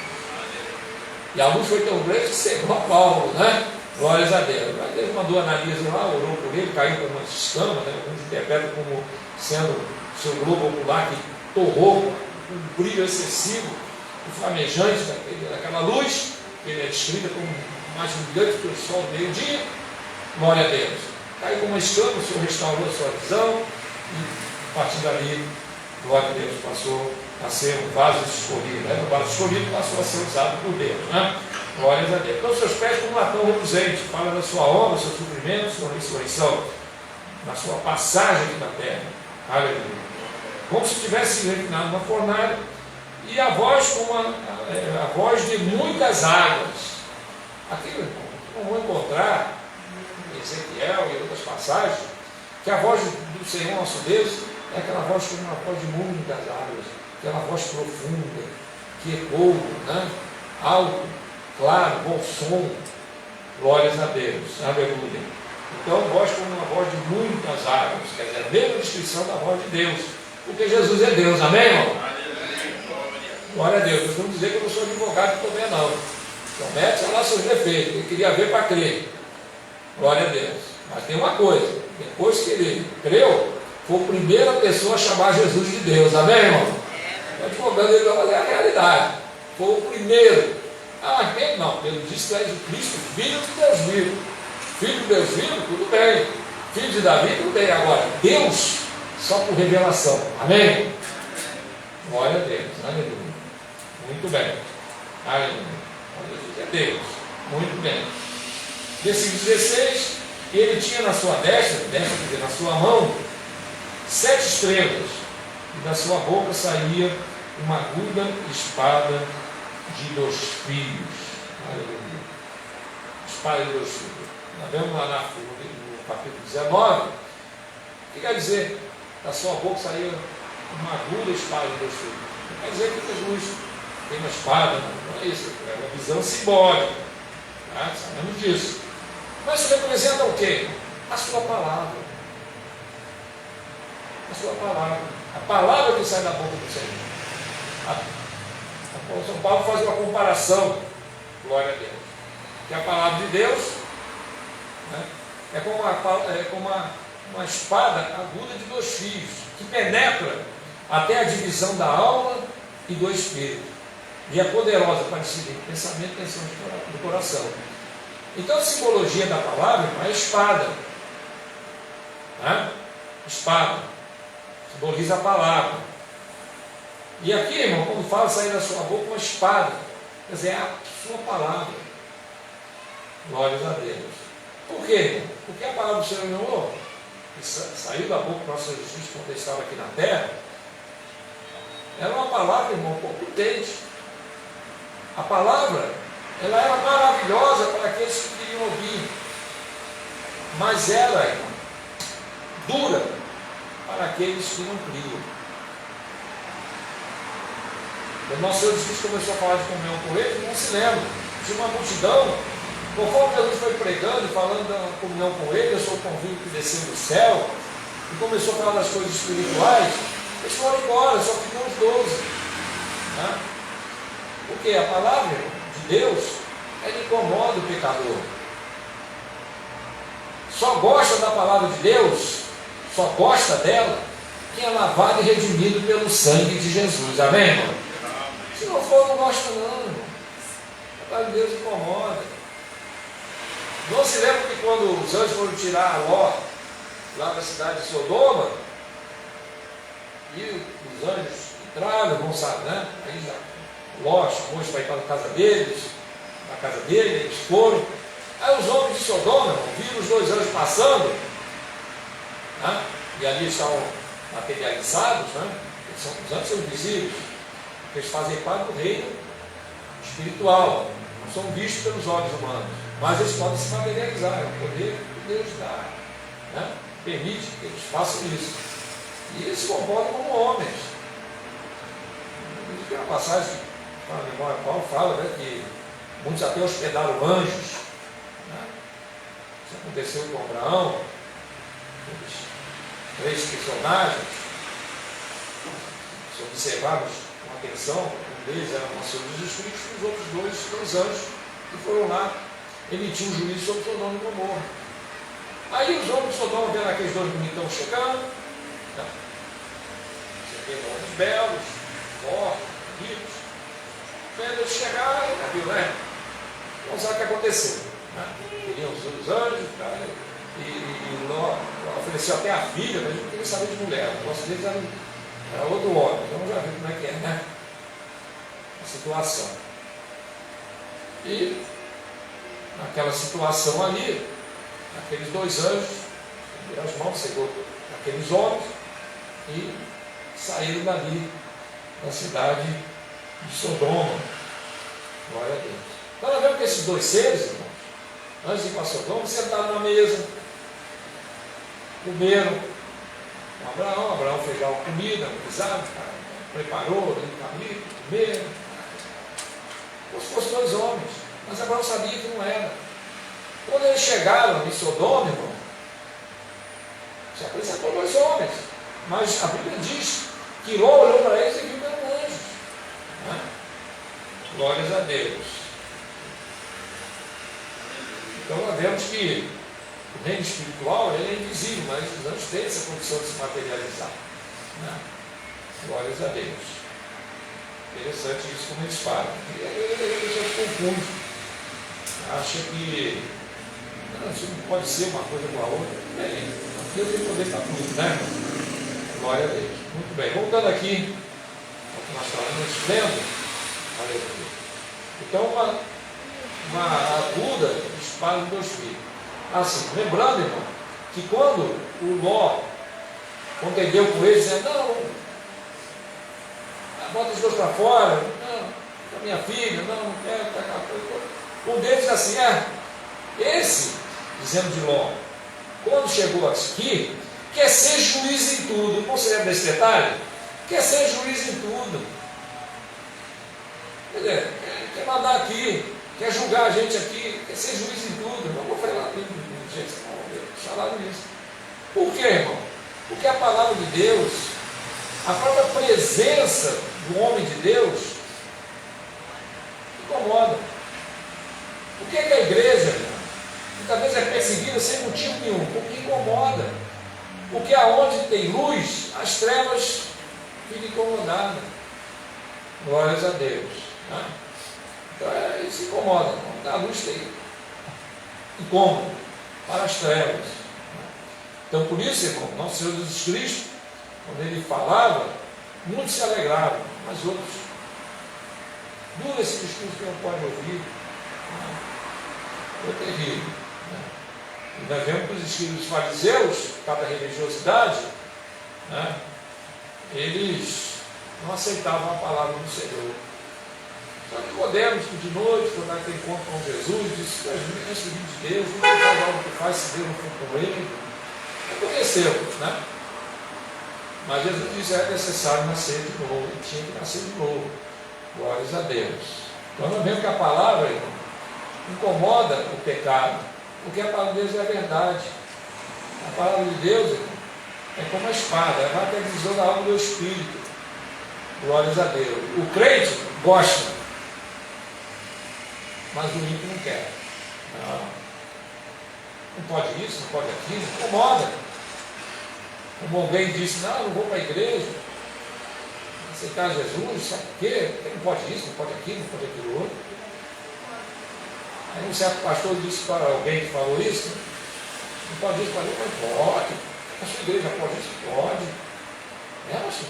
E a luz foi tão grande que cegou a Paulo, né? Glórias a Deus. Mas Deus mandou Ananias lá, orou por ele, caiu por uma escama, né? Alguns interpretam como sendo o seu globo ocular que torrou um brilho excessivo, um flamejante daquela luz, que ele é descrita como mais brilhante que o sol do meio-dia. Glória a Deus. Caiu com uma escama, o Senhor restaurou a sua visão, e a partir dali, glória a Deus, passou a ser um vaso escolhido, né? O vaso escolhido passou a ser usado por Deus, né? Glórias a Deus. Então, seus pés como um latão reluzente, fala da sua obra, do seu sofrimento, da sua ressurreição, da sua passagem aqui na terra. Aleluia. Como se tivesse refinado uma fornalha, e a voz como a voz de muitas águas. Aqui não vou encontrar em Ezequiel e outras passagens, que a voz do Senhor nosso Deus é aquela voz como uma voz de muitas águas, aquela voz profunda, que ecoa, né? Alto, claro, bom som. Glórias a Deus, aleluia. Então, voz como uma voz de muitas águas, quer dizer, a mesma descrição da voz de Deus, porque Jesus é Deus, amém, irmão? Glória a Deus. Eu não dizer que eu não sou advogado também, não. Então, mete lá seus defeitos, ele queria ver para crer. Glória a Deus. Mas tem uma coisa, depois que ele creu, foi a primeira pessoa a chamar Jesus de Deus, amém, irmão? O advogado ele vai fazer a realidade. Foi o primeiro. Ah, mas Pedro não. Pedro disse que é de Cristo, filho de Deus vivo. Filho de Deus vivo, tudo bem. Filho de Davi, tudo bem. Agora, Deus, só por revelação. Amém? Glória a Deus. Aleluia. Muito bem. Aleluia. Jesus é Deus. Muito bem. Versículo 16. Ele tinha na sua destra, quer dizer, na sua mão, 7 estrelas. E da sua boca saía uma aguda espada de 2 fios. Aleluia. Espada de 2 fios. Nós vemos lá no capítulo 19. O que quer dizer? Da sua boca saía uma aguda espada de 2 fios. Não quer dizer que Jesus tem uma espada, não é isso. É uma visão simbólica. Tá? Sabemos disso. Mas isso representa o quê? A sua palavra. A sua palavra. A palavra que sai da boca do Senhor. O São Paulo faz uma comparação, glória a Deus, que a palavra de Deus, né, é como uma espada aguda de 2 fios, que penetra até a divisão da alma e do Espírito, e é poderosa para discernir pensamento e intenção do coração. Então a simbologia da palavra, irmão, é espada. Né? Espada. Simboliza a palavra. E aqui, irmão, quando fala sair da sua boca uma espada, quer dizer, é a sua palavra. Glórias a Deus. Por quê, irmão? Porque a palavra do Senhor que saiu da boca do nosso Jesus quando ele estava aqui na terra, era uma palavra, irmão, potente. A palavra, ela era maravilhosa para aqueles que queriam ouvir, mas ela, irmão, dura para aqueles que não criam. Quando nosso Senhor Jesus começou a falar de comunhão com eles, não se lembra de uma multidão. Conforme Jesus foi pregando e falando da comunhão com ele, eu sou o convívio que desceu do céu, e começou a falar das coisas espirituais, eles foram embora, só ficou os 12. Né? Porque a palavra de Deus, ela incomoda o pecador. Só gosta da palavra de Deus, só gosta dela, quem é lavado e redimido pelo sangue de Jesus. Amém, irmão? Se não for, não gosta não, irmão. A palavra de Deus incomoda. Não se lembra que quando os anjos foram tirar Ló lá da cidade de Sodoma, e os anjos entraram, não sabe, né? Aí já, Ló chamou eles para ir para a casa deles, na casa dele, eles foram. Aí os homens de Sodoma viram os 2 anjos passando, né? E ali estavam materializados, né? Os anjos são invisíveis, porque eles fazem parte do reino espiritual, não são vistos pelos olhos humanos. Mas eles podem se materializar, é o poder que Deus dá, né? Permite que eles façam isso. E eles se comportam como homens. Tem uma passagem, a memória Paulo fala, né, que muitos até hospedaram anjos. Né? Isso aconteceu com Abraão, os 3 personagens. Se observarmos com atenção, um deles era o nosso Senhor Jesus Cristo, e os outros 2 são os anjos que foram lá emitir um juízo sobre Sodoma e Gomorra. Aí os homens de Sodoma vendo aqueles 2 bonitão chegando, né? Homens belos, fortes, ricos. Quando eles chegaram, viu, né? Vamos saber o que aconteceu. Né? Queriam os anjos, cara, e Ló ofereceu até a filha, mas não queria saber de mulher. O negócio deles era outro homem. Então já viu como é que é, né? A situação. E naquela situação ali, aqueles 2 anjos, as mãos, chegou aqueles homens e saíram dali, da cidade de Sodoma. Glória a Deus. Então nós vemos que esses 2 seres, irmãos, antes de ir para Sodoma, sentaram na mesa, comeram com Abraão fez lá uma comida, preparou, comeram, como se fossem 2 homens. Mas Abraão sabia que não era. Quando eles chegaram em Sodoma, irmão, se apresentou 2 homens. Mas a Bíblia diz que Ló olhou para eles e viu que eram anjos. Né? Glórias a Deus. Então nós vemos que o reino espiritual ele é invisível, mas os anjos têm essa condição de se materializar. Né? Glórias a Deus. Interessante isso como eles falam. E aí a gente confunde. Acha que isso não pode ser uma coisa com a outra. Bem, Deus tem poder para tudo, né? Glória a Deus. Muito bem, voltando aqui ao que nós falamos, lendo. Aleluia. Então, uma aguda espada de 2 filhos. Assim, lembrando, irmão, que quando o Ló contendeu com ele, dizendo, não, bota os 2 para fora, não, a minha filha, não quero, tá aquela coisa. Um deles diz assim, esse, dizendo de Ló, quando chegou aqui, quer ser juiz em tudo. Você lembra desse detalhe? Quer ser juiz em tudo. Quer dizer, quer mandar aqui, quer julgar a gente aqui, quer ser juiz em tudo. Não vou falar gente, não, falaram isso. Por quê, irmão? Porque a palavra de Deus, a própria presença do homem de Deus, incomoda. Por que a igreja, irmão, muitas vezes é perseguida sem motivo nenhum? Porque incomoda. Porque aonde tem luz, as trevas ficam incomodadas. Glórias a Deus. Né? Então isso incomoda. A luz tem incômodo para as trevas. Então por isso, irmão, nosso Senhor Jesus Cristo, quando ele falava, muitos se alegravam, mas outros, dura esse discurso que não pode ouvir. Foi terrível. Né? E nós vemos que os escribas fariseus, cada religiosidade, né, eles não aceitavam a palavra do Senhor. Só que Nicodemos, que de noite, quando aquele encontro com Jesus, disse: "Tu és filho de Deus, não faz algo que faz, se Deus não for com ele." Reconheceu, né? Mas Jesus disse: "É necessário nascer de novo." Ele tinha que nascer de novo. Glórias a Deus. Então nós vemos que a palavra, irmão, incomoda o pecado, porque a palavra de Deus é a verdade. A palavra de Deus, irmão, é como a espada, ela vai até a divisão da alma do espírito. Glórias a Deus. O crente gosta, mas o ímpio não quer. Não pode isso, não pode aquilo, incomoda. Como alguém disse: "Não, eu não vou para a igreja aceitar Jesus, sabe por quê? Porque não pode isso, não pode aquilo, não pode aquilo outro." Aí um certo pastor disse para alguém que falou isso: "Não pode isso, mas pode. A sua igreja pode isso? Pode." É, pastor?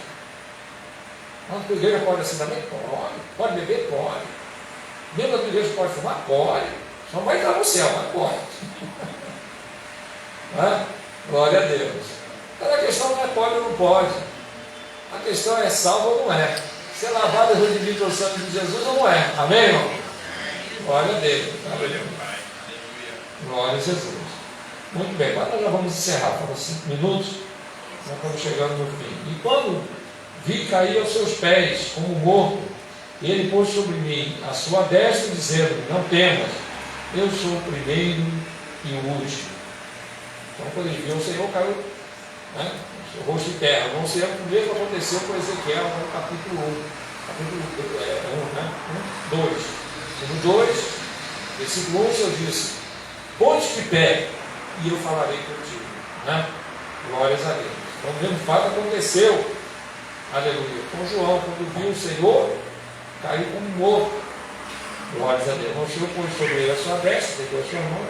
A tua igreja pode assim também? Pode. Pode beber? Pode. Mesmo a tua igreja pode fumar? Pode. Só não vai entrar no céu, mas pode. Glória a Deus. Mas a questão não é pode ou não pode. A questão é salvo ou não é. Se é lavado e redimido pelo sangue de Jesus ou não é. Amém, irmão? Glória a Deus. Glória a Jesus. Muito bem, agora nós já vamos encerrar. Faltam 5 minutos. Nós estamos chegando no fim. "E quando vi cair aos seus pés como morto, ele pôs sobre mim a sua destra, dizendo: Não temas, eu sou o primeiro e o último." Então quando ele viu o Senhor, caiu, né, o rosto em terra. Não sei o mesmo que aconteceu com Ezequiel no capítulo 1, capítulo 2. No 2, versículo 1, o Senhor disse: "Ponte de pé, e eu falarei contigo." Né? Glórias a Deus. Então o mesmo fato aconteceu, aleluia, com João, quando viu o Senhor, caiu como morto. Glórias a Deus. O Senhor pôs sobre ele a sua destra, pegou a sua mão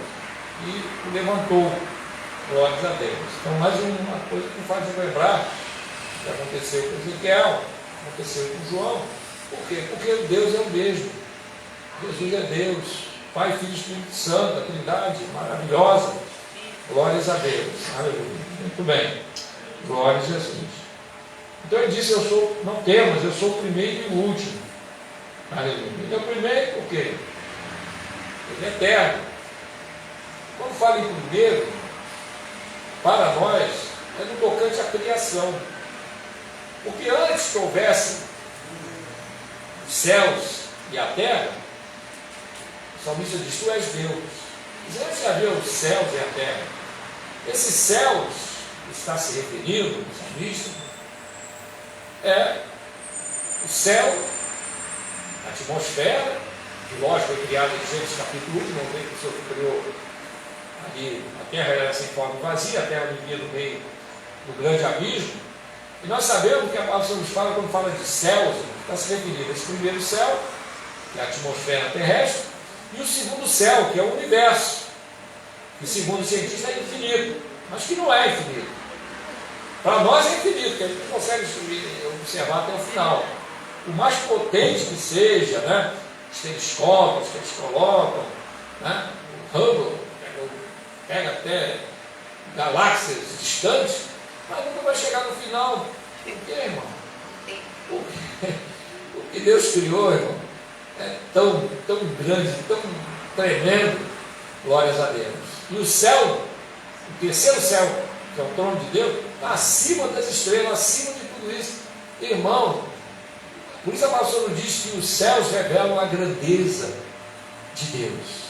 e o levantou. Glórias a Deus. Então, mais uma coisa que faz lembrar que aconteceu com Ezequiel, aconteceu com João. Por quê? Porque Deus é o mesmo. Jesus é Deus, Pai, Filho e Espírito Santo, a Trindade maravilhosa. Glórias a Deus. Aleluia. Muito bem. Glória a Jesus. Então ele disse: "Eu sou, não temas, eu sou o primeiro e o último." Aleluia. Ele é o primeiro por quê? Ele é eterno. Quando fala em primeiro, para nós, é no tocante à criação. Porque antes que houvesse os céus e a terra, o salmista diz: "Tu és Deus." Mas antes de haver os céus e a terra, esses céus que está se referindo, o salmista, é o céu, a atmosfera, que lógico foi criada em Gênesis capítulo 1, não tem que o Senhor criou ali, a terra era sem forma vazia, a terra vivia no meio do grande abismo. E nós sabemos que a palavra nos fala, quando fala de céus, está se referindo a esse primeiro céu, que é a atmosfera terrestre, e o segundo céu, que é o universo, que segundo os cientistas é infinito, mas que não é infinito. Para nós é infinito, que a gente não consegue observar até o final. Por mais potente que seja, né, os telescópios que eles colocam, né, o Hubble pega até galáxias distantes, mas nunca vai chegar no final. Por quê, irmão? O que Deus criou, irmão, é tão grande, tão tremendo. Glórias a Deus. E o céu, o terceiro céu, que é o trono de Deus, está acima das estrelas, acima de tudo isso. Irmão, por isso a palavra nos diz que os céus revelam a grandeza de Deus.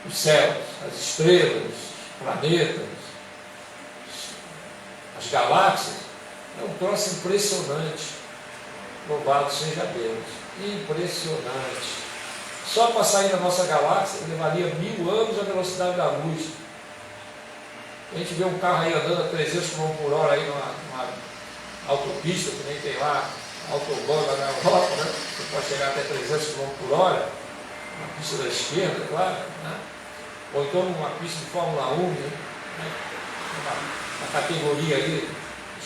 Os céus, as estrelas, os planetas, as galáxias, é um troço impressionante. Louvado seja Deus. Impressionante. Só para sair da nossa galáxia levaria 1000 anos a velocidade da luz. A gente vê um carro aí andando a 300 km por hora aí numa autopista, que nem tem lá autobahn lá na Europa, né? Você pode chegar até 300 km por hora, na pista da esquerda, claro, né? Ou então numa pista de Fórmula 1, né? Uma categoria aí,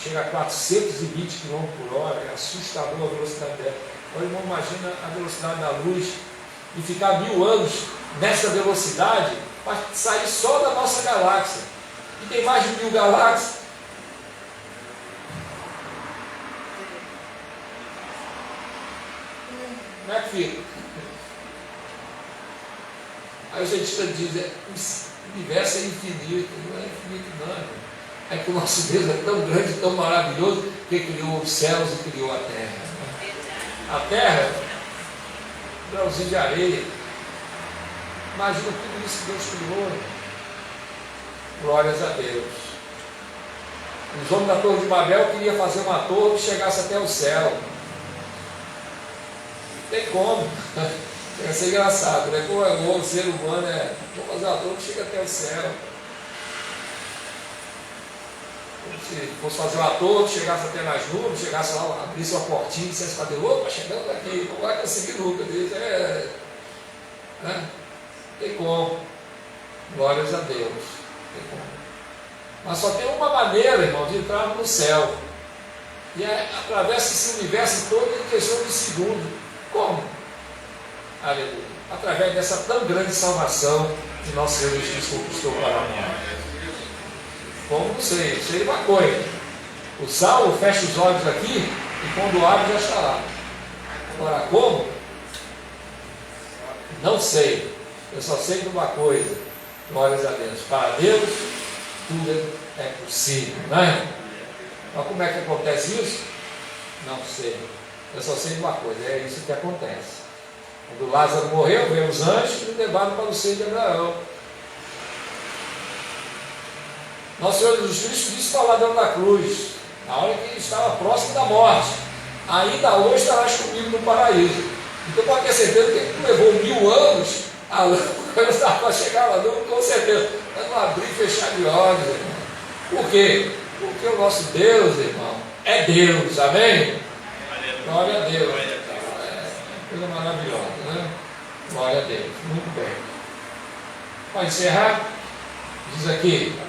chega a 420 km por hora, é assustador a velocidade dela. Agora, irmão, imagina a velocidade da luz e ficar 1000 anos nessa velocidade para sair só da nossa galáxia. E tem mais de 1000 galáxias. Como é que fica? Aí os cientistas dizem, o universo é infinito. Não é infinito não, irmão. É que o nosso Deus é tão grande, tão maravilhoso, que criou os céus e criou a terra. A terra, um grauzinho de areia. Imagina tudo isso que Deus criou. Irmão. Glórias a Deus. Os homens da Torre de Babel queriam fazer uma torre que chegasse até o céu. Não tem como. Ia ser engraçado, né? Como o ser humano vou fazer uma torre que chega até o céu. Se fosse fazer uma torre que chegasse até nas nuvens, chegasse lá, abrisse uma portinha e dissesse para Deus, opa, chegando aqui, não vai conseguir nunca. Deus né? Não tem como. Glórias a Deus. Mas só tem uma maneira, irmão, de entrar no céu. E atravessa esse universo todo em questão de segundo. Como? Aleluia. Através dessa tão grande salvação que nosso Senhor Jesus conquistou para nós. Como não sei uma coisa. O salvo fecha os olhos aqui e quando abre já está lá. Agora como? Não sei. Eu só sei de uma coisa. Glórias a Deus. Para Deus, tudo é possível, não é? Mas como é que acontece isso? Não sei. Eu só sei de uma coisa, é isso que acontece. Quando Lázaro morreu, veio os anjos e o levaram para o seio de Abraão. Nosso Senhor Jesus Cristo disse para o ladrão da cruz, na hora que ele estava próximo da morte: ainda hoje estarás comigo no paraíso. Então pode ter certeza que ele levou 1000 anos a lâmpada estava para chegar lá, não, com certeza. Mas não abrir e fechar de olhos, irmão. Por quê? Porque o nosso Deus, irmão, é Deus, amém? Glória a Deus. Coisa maravilhosa, né? Glória a Deus. Muito bem. Para encerrar, diz aqui.